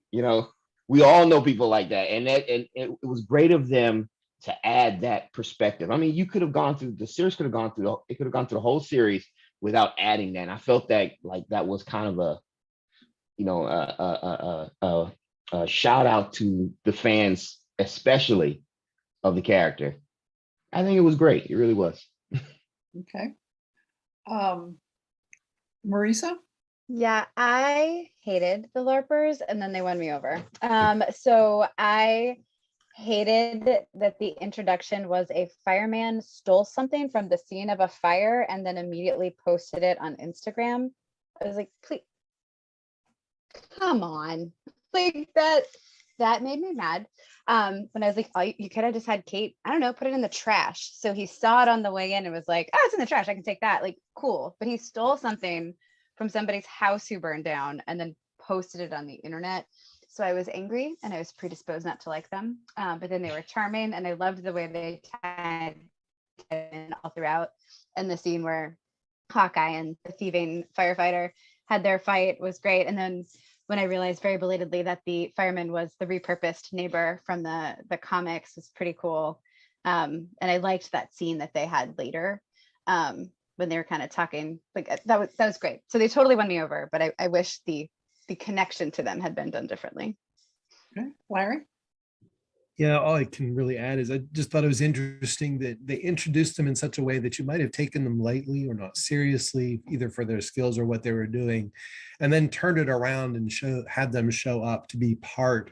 We all know people like that, and it was great of them to add that perspective. I mean, you could have gone through the series, could have gone through the whole series without adding that. And I felt that that was kind of a shout out to the fans, especially of the character. I think it was great. It really was. Okay. Marisa? Yeah, I hated the LARPers, and then they won me over. So I hated that the introduction was a fireman stole something from the scene of a fire and then immediately posted it on Instagram. I was like, please, come on. Like that made me mad. When I was like, oh, you could have just had Kate, I don't know, put it in the trash. So he saw it on the way in and was like, oh, it's in the trash, I can take that. Like, cool. But he stole something from somebody's house who burned down and then posted it on the internet. So I was angry and I was predisposed not to like them. But then they were charming, and I loved the way they tied in all throughout. And the scene where Hawkeye and the thieving firefighter had their fight was great. And then when I realized very belatedly that the fireman was the repurposed neighbor from the comics was pretty cool. And I liked that scene that they had later when they were kind of talking. Like that was great. So they totally won me over, but I wish the connection to them had been done differently. Okay. Larry? Yeah, all I can really add is I just thought it was interesting that they introduced them in such a way that you might have taken them lightly or not seriously, either for their skills or what they were doing, and then turned it around and had them show up to be part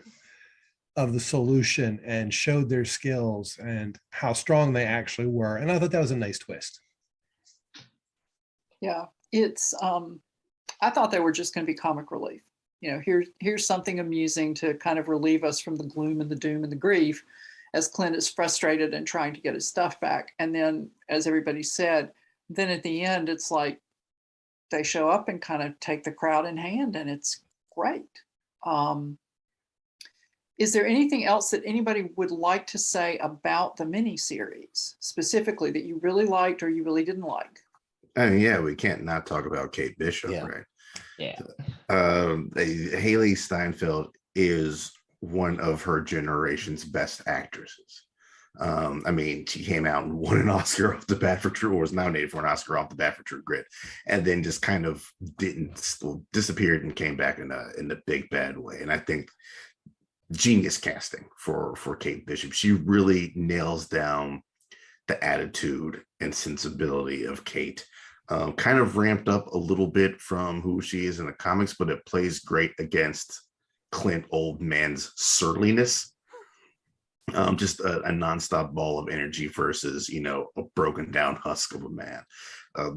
of the solution and showed their skills and how strong they actually were. And I thought that was a nice twist. Yeah, it's I thought they were just going to be comic relief. here's something amusing to kind of relieve us from the gloom and the doom and the grief as Clint is frustrated and trying to get his stuff back. And then, as everybody said, then at the end, it's like they show up and kind of take the crowd in hand, and it's great. Is there anything else that anybody would like to say about the miniseries specifically that you really liked or you really didn't like? I mean, yeah, we can't not talk about Kate Bishop, Yeah. right? Yeah. Haley Steinfeld is one of her generation's best actresses. I mean, she came out and won an Oscar off the bat for True, or was nominated for an Oscar off the bat for True Grit, and then just kind of disappeared and came back in a big bad way. And I think genius casting for Kate Bishop. She really nails down the attitude and sensibility of Kate. Kind of ramped up a little bit from who she is in the comics, but it plays great against Clint Old Man's surliness. Just a nonstop ball of energy versus, a broken down husk of a man.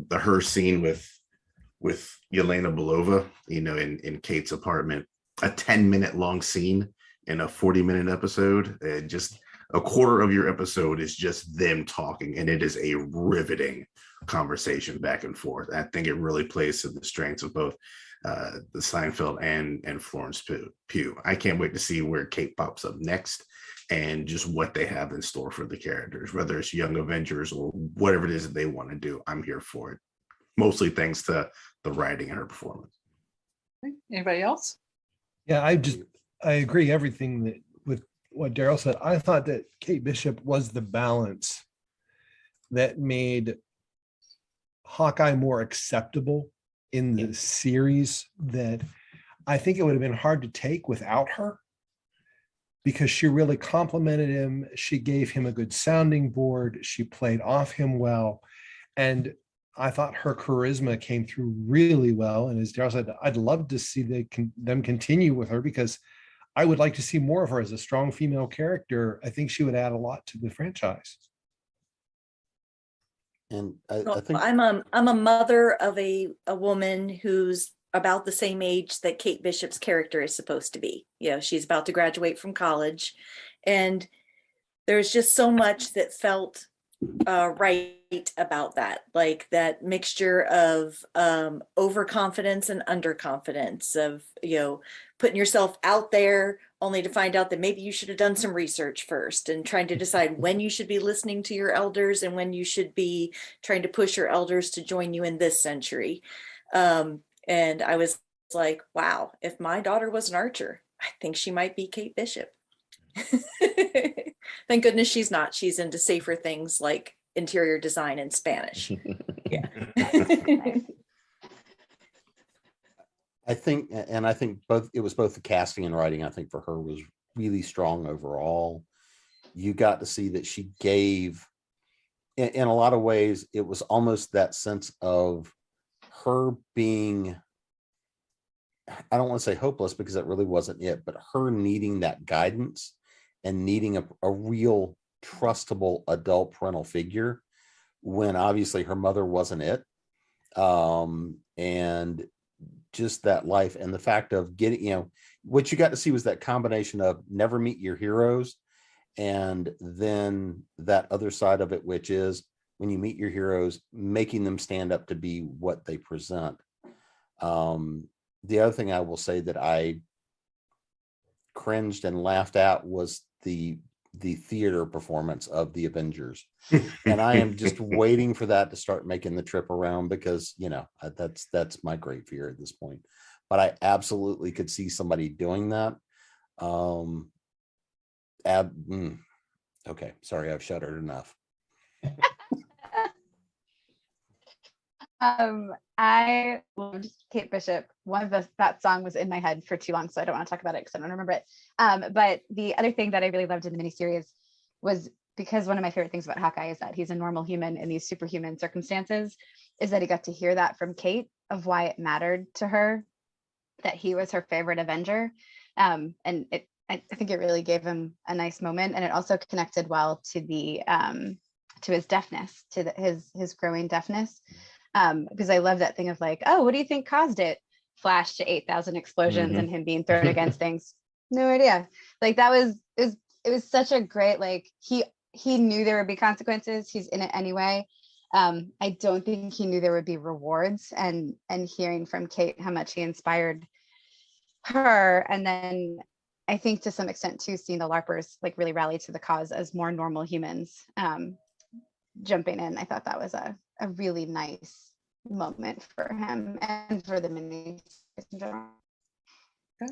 Her scene with Yelena Belova, in Kate's apartment, a 10-minute long scene in a 40-minute episode. Just a quarter of your episode is just them talking, and it is a riveting conversation back and forth. I think it really plays to the strengths of both the Seinfeld and Florence Pugh. I can't wait to see where Kate pops up next and just what they have in store for the characters, whether it's Young Avengers or whatever it is that they want to do. I'm here for it, mostly thanks to the writing and her performance. Anybody else? Yeah, I agree everything with what Darryl said. I thought that Kate Bishop was the balance that made Hawkeye more acceptable in the series, that I think it would have been hard to take without her, because she really complimented him. She gave him a good sounding board. She played off him well. And I thought her charisma came through really well. And as Darryl said, I'd love to see them continue with her, because I would like to see more of her as a strong female character. I think she would add a lot to the franchise. And I think I'm a mother of a woman who's about the same age that Kate Bishop's character is supposed to be. She's about to graduate from college, and there's just so much that felt right about that, like that mixture of overconfidence and underconfidence, of putting yourself out there only to find out that maybe you should have done some research first, and trying to decide when you should be listening to your elders and when you should be trying to push your elders to join you in this century. And I was like, wow, if my daughter was an archer, I think she might be Kate Bishop. Thank goodness she's not. She's into safer things like interior design and Spanish. Yeah. I think it was both the casting and writing, I think, for her was really strong overall. You got to see that she gave, in a lot of ways, it was almost that sense of her being, I don't want to say hopeless, because that really wasn't it, but her needing that guidance and needing a real trustable adult parental figure, when obviously her mother wasn't it. And just that life, and the fact of getting, what you got to see was that combination of never meet your heroes, and then that other side of it, which is when you meet your heroes, making them stand up to be what they present. The other thing I will say that I cringed and laughed at was the theater performance of the Avengers. And I am just waiting for that to start making the trip around, because that's my great fear at this point. But I absolutely could see somebody doing that. Okay, sorry, I've shuddered enough. I loved Kate Bishop. That song was in my head for too long, so I don't want to talk about it because I don't remember it. But the other thing that I really loved in the miniseries was, because one of my favorite things about Hawkeye is that he's a normal human in these superhuman circumstances, is that he got to hear that from Kate, of why it mattered to her that he was her favorite Avenger. And I think it really gave him a nice moment, and it also connected well to to his deafness, to his growing deafness. Because I love that thing of like, oh, what do you think caused it? flash to 8,000 explosions and him being thrown against things. No idea. Like that was it was such a great, like he knew there would be consequences. He's in it anyway. I don't think he knew there would be rewards, and hearing from Kate how much he inspired her, and then I think to some extent too, seeing the LARPers like really rally to the cause as more normal humans jumping in. I thought that was a really nice moment for him and for the mini in general. Okay.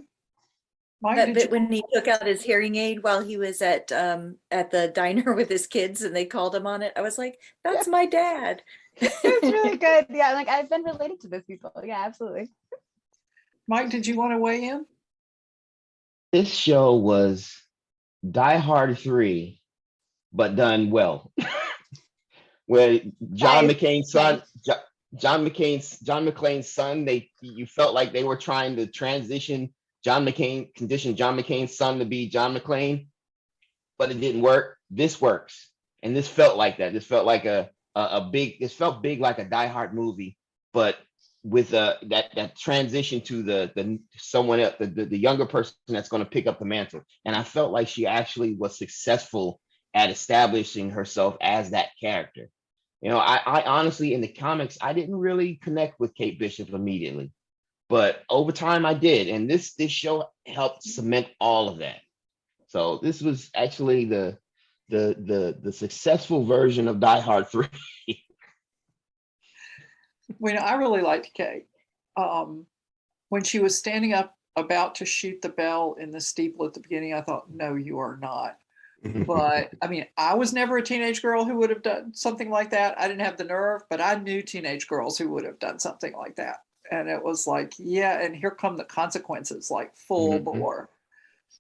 Mike, That bit when he took out his hearing aid while he was at the diner with his kids and they called him on it. I was like, that's my dad. It's really good. Yeah, like I've been related to those people. Yeah, absolutely. Mike, did you want to weigh in? This show was Die Hard 3, but done well. Where John Nice. McClane's son, John McClane's son, you felt like they were trying to condition John McClane's son to be John McClane, but it didn't work. This works, and this felt like that. This felt like it felt big like a Die Hard movie, but with that transition to the someone else, the younger person that's going to pick up the mantle. And I felt like she actually was successful at establishing herself as that character. You know, I honestly, in the comics, I didn't really connect with Kate Bishop immediately, but over time I did. And this show helped cement all of that. So this was actually the successful version of Die Hard 3. When I really liked Kate, when she was standing up about to shoot the bell in the steeple at the beginning, I thought, no, you are not. But I mean, I was never a teenage girl who would have done something like that. I didn't have the nerve, but I knew teenage girls who would have done something like that. And it was like, yeah, and here come the consequences, like full bore.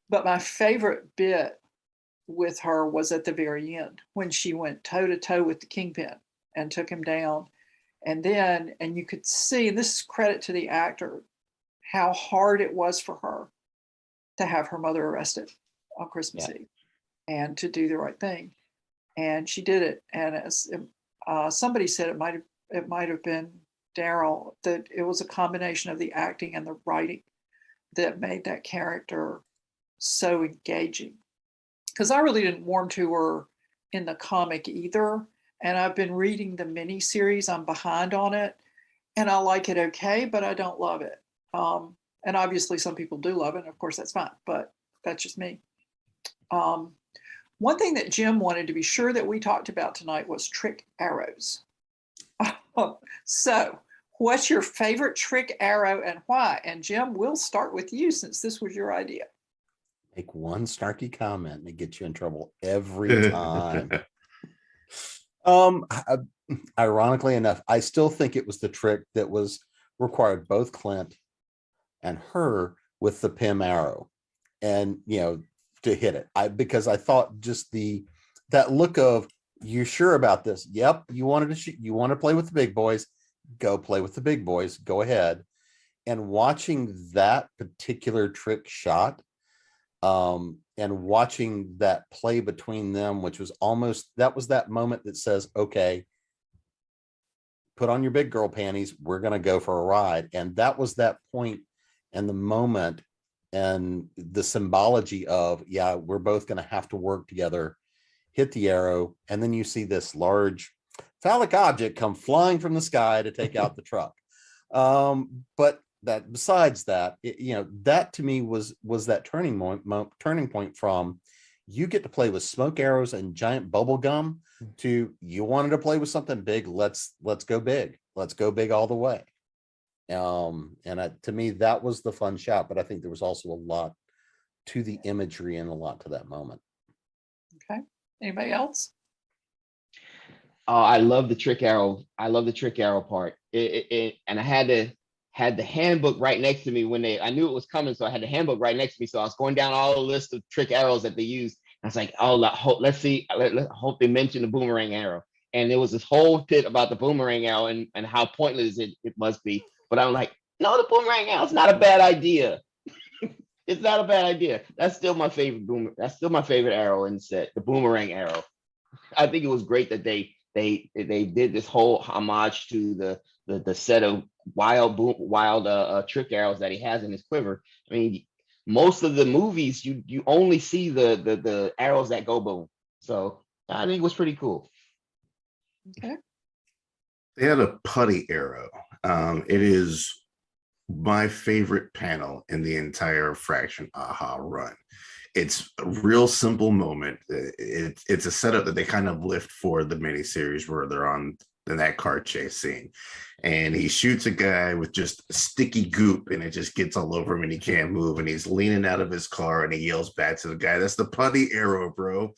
But my favorite bit with her was at the very end when she went toe to toe with the Kingpin and took him down. And you could see, and this is credit to the actor, how hard it was for her to have her mother arrested on Christmas Eve and to do the right thing. And she did it. And as somebody said, it might have been Darryl, that it was a combination of the acting and the writing that made that character so engaging. Because I really didn't warm to her in the comic either. And I've been reading the mini series. I'm behind on it, and I like it okay, but I don't love it. And obviously, some people do love it. And of course, that's fine, but that's just me. One thing that Jim wanted to be sure that we talked about tonight was trick arrows. So, what's your favorite trick arrow and why? And Jim, we'll start with you since this was your idea. Make one snarky comment and it gets you in trouble every time. Ironically enough, I still think it was the trick that required both Clint and her with the Pym arrow, and to hit it. Because I thought just that look of, you sure about this? Yep. You wanted to shoot, you want to play with the big boys, go play with the big boys, go ahead. And watching that particular trick shot, and watching that play between them, which was that moment that says, okay, put on your big girl panties, we're going to go for a ride. And that was that point and the moment and the symbology of, yeah, we're both going to have to work together, hit the arrow. And then you see this large phallic object come flying from the sky to take out the truck. But that besides that, that to me was that turning point from, you get to play with smoke arrows and giant bubble gum, to, you wanted to play with something big, let's go big, let's go big all the way. To me, that was the fun shot, but I think there was also a lot to the imagery and a lot to that moment. Okay. Anybody else? I love the trick arrow. I love the trick arrow part. And I had the handbook right next to me I knew it was coming, so I had the handbook right next to me. So I was going down all the list of trick arrows that they used. I was like, oh, let's see. Let's hope they mention the boomerang arrow. And there was this whole bit about the boomerang arrow and how pointless it must be. But I'm like, no, the boomerang arrow is not a bad idea. It's not a bad idea. That's still my favorite That's still my favorite arrow in the set, the boomerang arrow. I think it was great that they did this whole homage to the set of wild trick arrows that he has in his quiver. I mean, most of the movies you only see the arrows that go boom. So I think it was pretty cool. Okay. They had a putty arrow. It is my favorite panel in the entire Fraction Aha run. It's a real simple moment. It's a setup that they kind of lift for the miniseries where they're on in that car chase scene. And he shoots a guy with just sticky goop and it just gets all over him and he can't move. And he's leaning out of his car and he yells back to the guy, "That's the putty arrow, bro."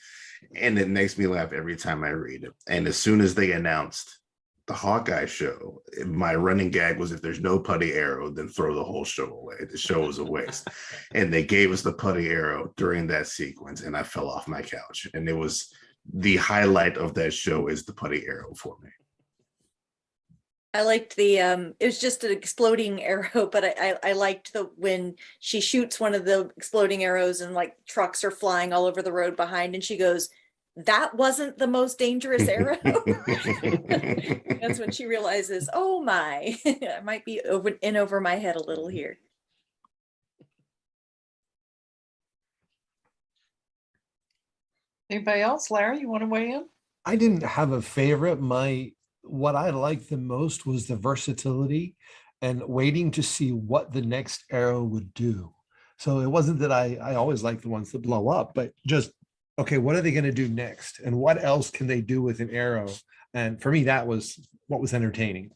And it makes me laugh every time I read it. And as soon as they announced the Hawkeye show, my running gag was, if there's no putty arrow, then throw the whole show away. The show was a waste. And they gave us the putty arrow during that sequence, and I fell off my couch. And it was the highlight of that show is the putty arrow for me. I liked the it was just an exploding arrow, but I liked when she shoots one of the exploding arrows and like trucks are flying all over the road behind, and she goes, "That wasn't the most dangerous arrow." That's when she realizes, oh my, I might be over my head a little here. Anybody else? Larry, you want to weigh in? I didn't have a favorite. What I liked the most was the versatility and waiting to see what the next arrow would do. So it wasn't that I always like the ones that blow up, but just, okay, what are they going to do next? And what else can they do with an arrow? And for me, that was what was entertaining.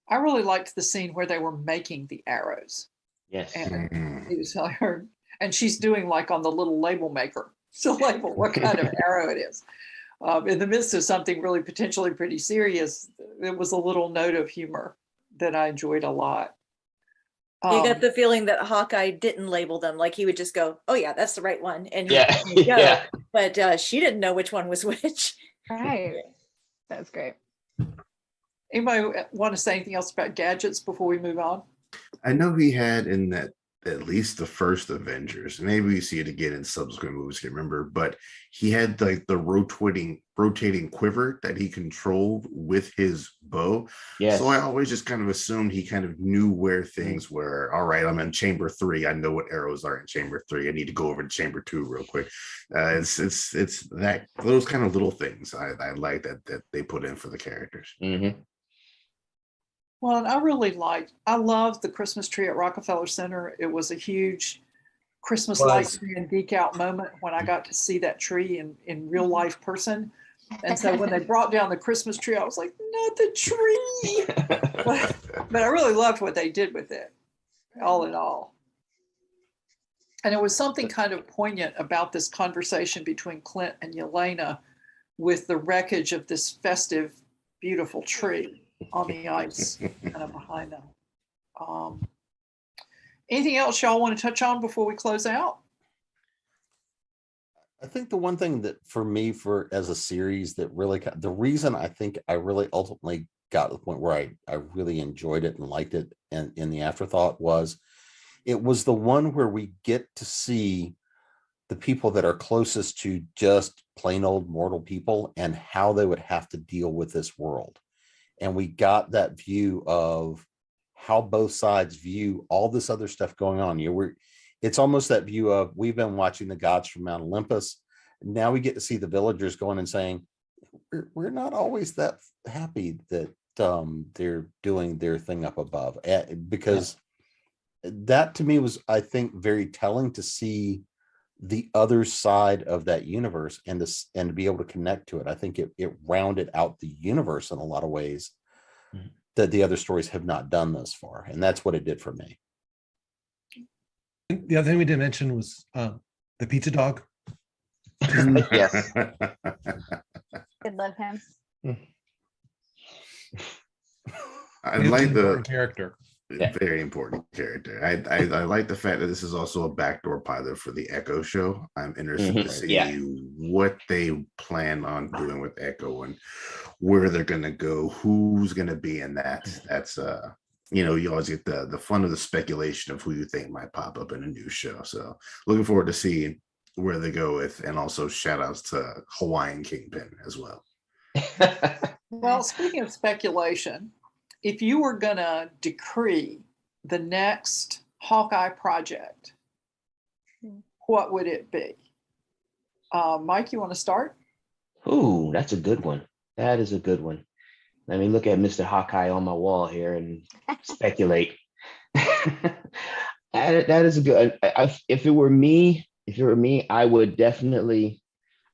I really liked the scene where they were making the arrows. Yes. And he was telling her, and she's doing like on the little label maker to label what kind of arrow it is. In the midst of something really potentially pretty serious, it was a little note of humor that I enjoyed a lot. You got the feeling that Hawkeye didn't label them, like he would just go, "Oh yeah, that's the right one," and yeah, yeah. But she didn't know which one was which. Right. That's great. Anybody want to say anything else about gadgets before we move on? I know he had in that at least the first Avengers, maybe we see it again in subsequent movies, I can't remember, but he had like the rotating quiver that he controlled with his bow. Yes. So I always just kind of assumed he kind of knew where things were. All right, I'm in chamber 3. I know what arrows are in chamber 3. I need to go over to chamber 2 real quick. It's that those kind of little things I like that they put in for the characters. Mm-hmm. Well, and I loved the Christmas tree at Rockefeller Center. It was a huge Christmas light tree and geek out moment when I got to see that tree in real life person. And so when they brought down the Christmas tree, I was like, not the tree. But I really loved what they did with it, all in all. And it was something kind of poignant about this conversation between Clint and Yelena with the wreckage of this festive, beautiful tree on the ice kind of behind them. Anything else y'all want to touch on before we close out? I think the one thing that for me, as a series, that really, the reason I think I really ultimately got to the point where I really enjoyed it and liked it, and in the afterthought, was it was the one where we get to see the people that are closest to just plain old mortal people and how they would have to deal with this world. And we got that view of how both sides view all this other stuff going on. It's almost that view of, we've been watching the gods from Mount Olympus. Now we get to see the villagers going and saying, we're not always that happy that they're doing their thing up above. Because that to me was, I think, very telling to see the other side of that universe and to be able to connect to it. I think it rounded out the universe in a lot of ways that the other stories have not done thus far. And that's what it did for me. The other thing we didn't mention was the pizza dog. Yes. I love him. I like the character. Very important character. I like the fact that this is also a backdoor pilot for the Echo show. I'm interested to see what they plan on doing with Echo and where they're going to go, who's going to be in that. That's you always get the fun of the speculation of who you think might pop up in a new show. So looking forward to seeing where they go with, and also shout outs to Hawaiian Kingpin as well. Well, speaking of speculation, if you were going to decree the next Hawkeye project, what would it be? Mike, you want to start? Ooh, that's a good one. That is a good one. Let me look at Mr. Hawkeye on my wall here and speculate. That is a good. If it were me, I would definitely,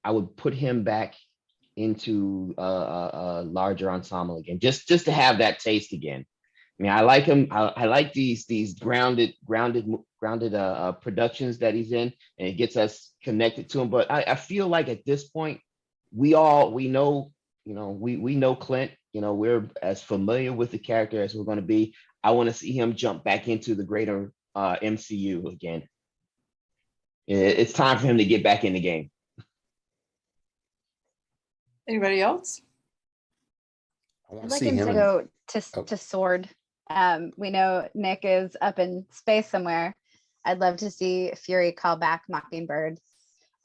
I would put him back into a larger ensemble again, just to have that taste again. I mean, I like him. I like these grounded productions that he's in, and it gets us connected to him. But I feel like at this point, we know, we know Clint. We're as familiar with the character as we're going to be. I want to see him jump back into the greater MCU again. It's time for him to get back in the game. Anybody else? I'd like him to go to Sword. We know Nick is up in space somewhere. I'd love to see Fury call back Mockingbird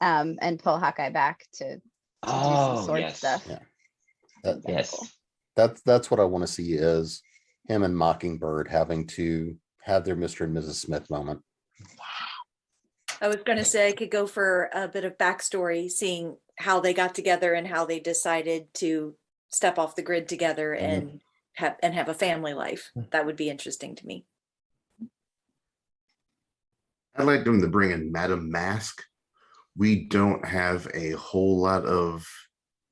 and pull Hawkeye back to do some Sword stuff. Yeah. Yes. Cool. That's what I want to see, is him and Mockingbird having to have their Mr. and Mrs. Smith moment. I was going to say I could go for a bit of backstory, seeing how they got together and how they decided to step off the grid together and have a family life. That would be interesting to me. I'd like them to bring in Madame Mask. We don't have a whole lot of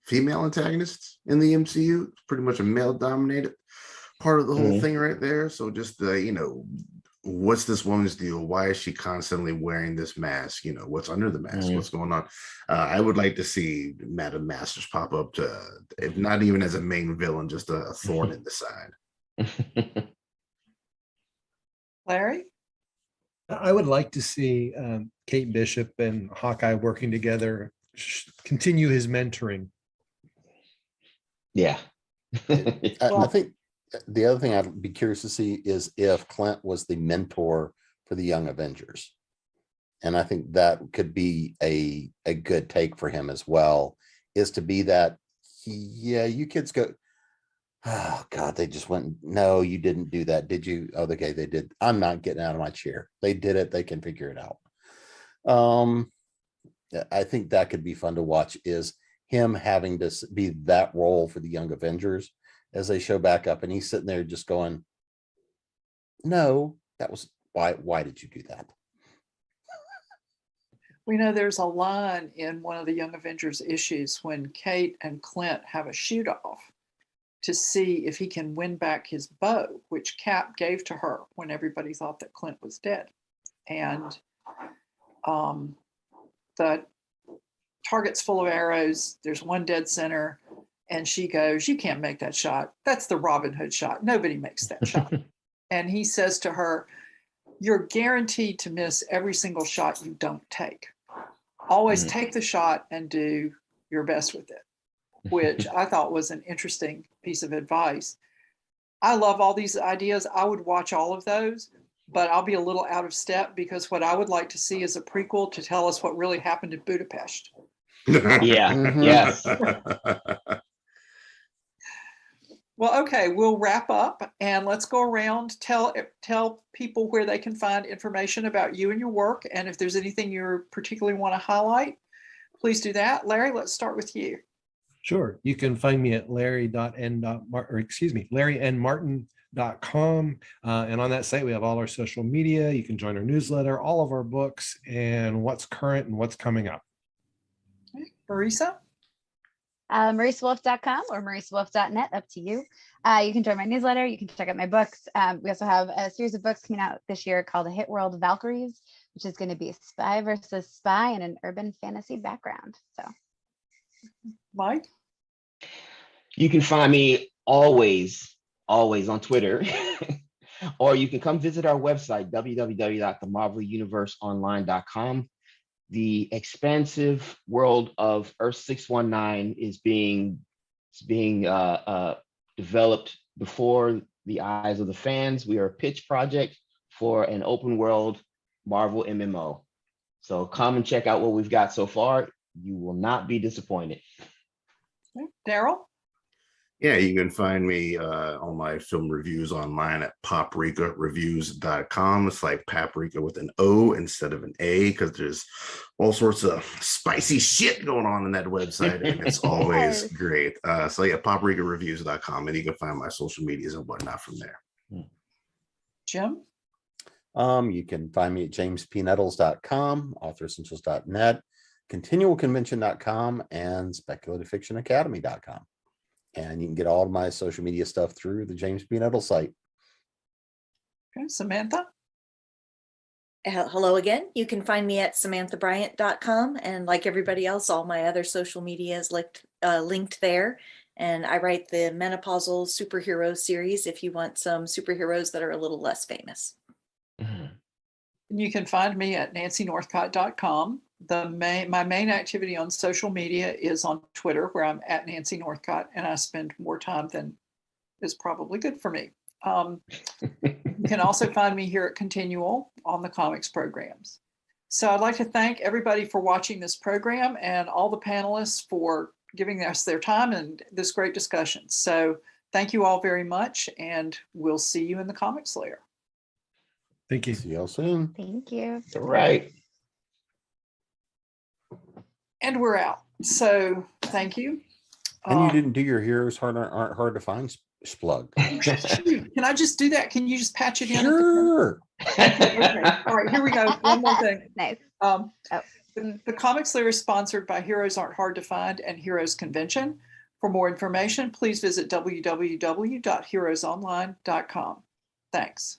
female antagonists in the MCU. It's pretty much a male-dominated part of the whole thing right there. So just what's this woman's deal? Why is she constantly wearing this mask? What's under the mask? What's going on? I would like to see Madame Masters pop up to, if not even as a main villain, just a thorn in the side. Larry? I would like to see Kate Bishop and Hawkeye working together, continue his mentoring. Yeah. I think the other thing I'd be curious to see is if Clint was the mentor for the Young Avengers. And I think that could be a good take for him as well, is to be that, you kids go, oh God, they just went, no, you didn't do that, did you? Oh, okay, they did. I'm not getting out of my chair. They did it. They can figure it out. I think that could be fun to watch, is him having to be that role for the Young Avengers as they show back up, and he's sitting there just going, no, that was why did you do that? We know there's a line in one of the Young Avengers issues when Kate and Clint have a shoot off to see if he can win back his bow, which Cap gave to her when everybody thought that Clint was dead. And the target's full of arrows. There's one dead center. And she goes, you can't make that shot. That's the Robin Hood shot. Nobody makes that shot. And he says to her, you're guaranteed to miss every single shot you don't take. Always take the shot and do your best with it, which I thought was an interesting piece of advice. I love all these ideas. I would watch all of those, but I'll be a little out of step, because what I would like to see is a prequel to tell us what really happened in Budapest. Yeah. Yes. Well, okay, we'll wrap up and let's go around, tell people where they can find information about you and your work. And if there's anything you particularly want to highlight, please do that. Larry, let's start with you. Sure. You can find me at larrynmartin.com. And on that site, we have all our social media. You can join our newsletter, all of our books, and what's current and what's coming up. Okay. Marisa? MarisaWolf.com or MarisaWolf.net, up to you. You can join my newsletter. You can check out my books. We also have a series of books coming out this year called The Hit World Valkyries, which is going to be spy versus spy in an urban fantasy background. So, Mike? You can find me always on Twitter, or you can come visit our website, www.themarveluniverseonline.com. The expansive world of Earth 619 is being developed before the eyes of the fans. We are a pitch project for an open world Marvel MMO. So come and check out what we've got so far. You will not be disappointed. Okay. Darryl? Yeah, you can find me on my film reviews online at paprikareviews.com. It's like paprika with an O instead of an A because there's all sorts of spicy shit going on in that website, and it's always Yes. great. So yeah, paprikareviews.com, and you can find my social medias and whatnot from there. Jim? You can find me at jamespnettles.com, authoressentials.net, continualconvention.com, and speculativefictionacademy.com. And you can get all of my social media stuff through the James P. Nettles site. Okay, Samantha? Hello again. You can find me at samanthabryant.com. And like everybody else, all my other social media is linked there. And I write the menopausal superhero series if you want some superheroes that are a little less famous. You can find me at nancynorthcott.com. My main activity on social media is on Twitter, where I'm at Nancy Northcott, and I spend more time than is probably good for me. You can also find me here at ConTinual on the comics programs. So I'd like to thank everybody for watching this program and all the panelists for giving us their time and this great discussion. So thank you all very much, and we'll see you in the Comics Lair. Thank you. See y'all soon. Thank you. All right. And we're out. So thank you. And you didn't do your heroes aren't hard to find splug. Shoot, can I just do that? Can you just patch it in? Sure. Okay. All right, here we go. One more thing. Nice. The Comics Lair is sponsored by Heroes Aren't Hard to Find and Heroes Convention. For more information, please visit www.heroesonline.com. Thanks.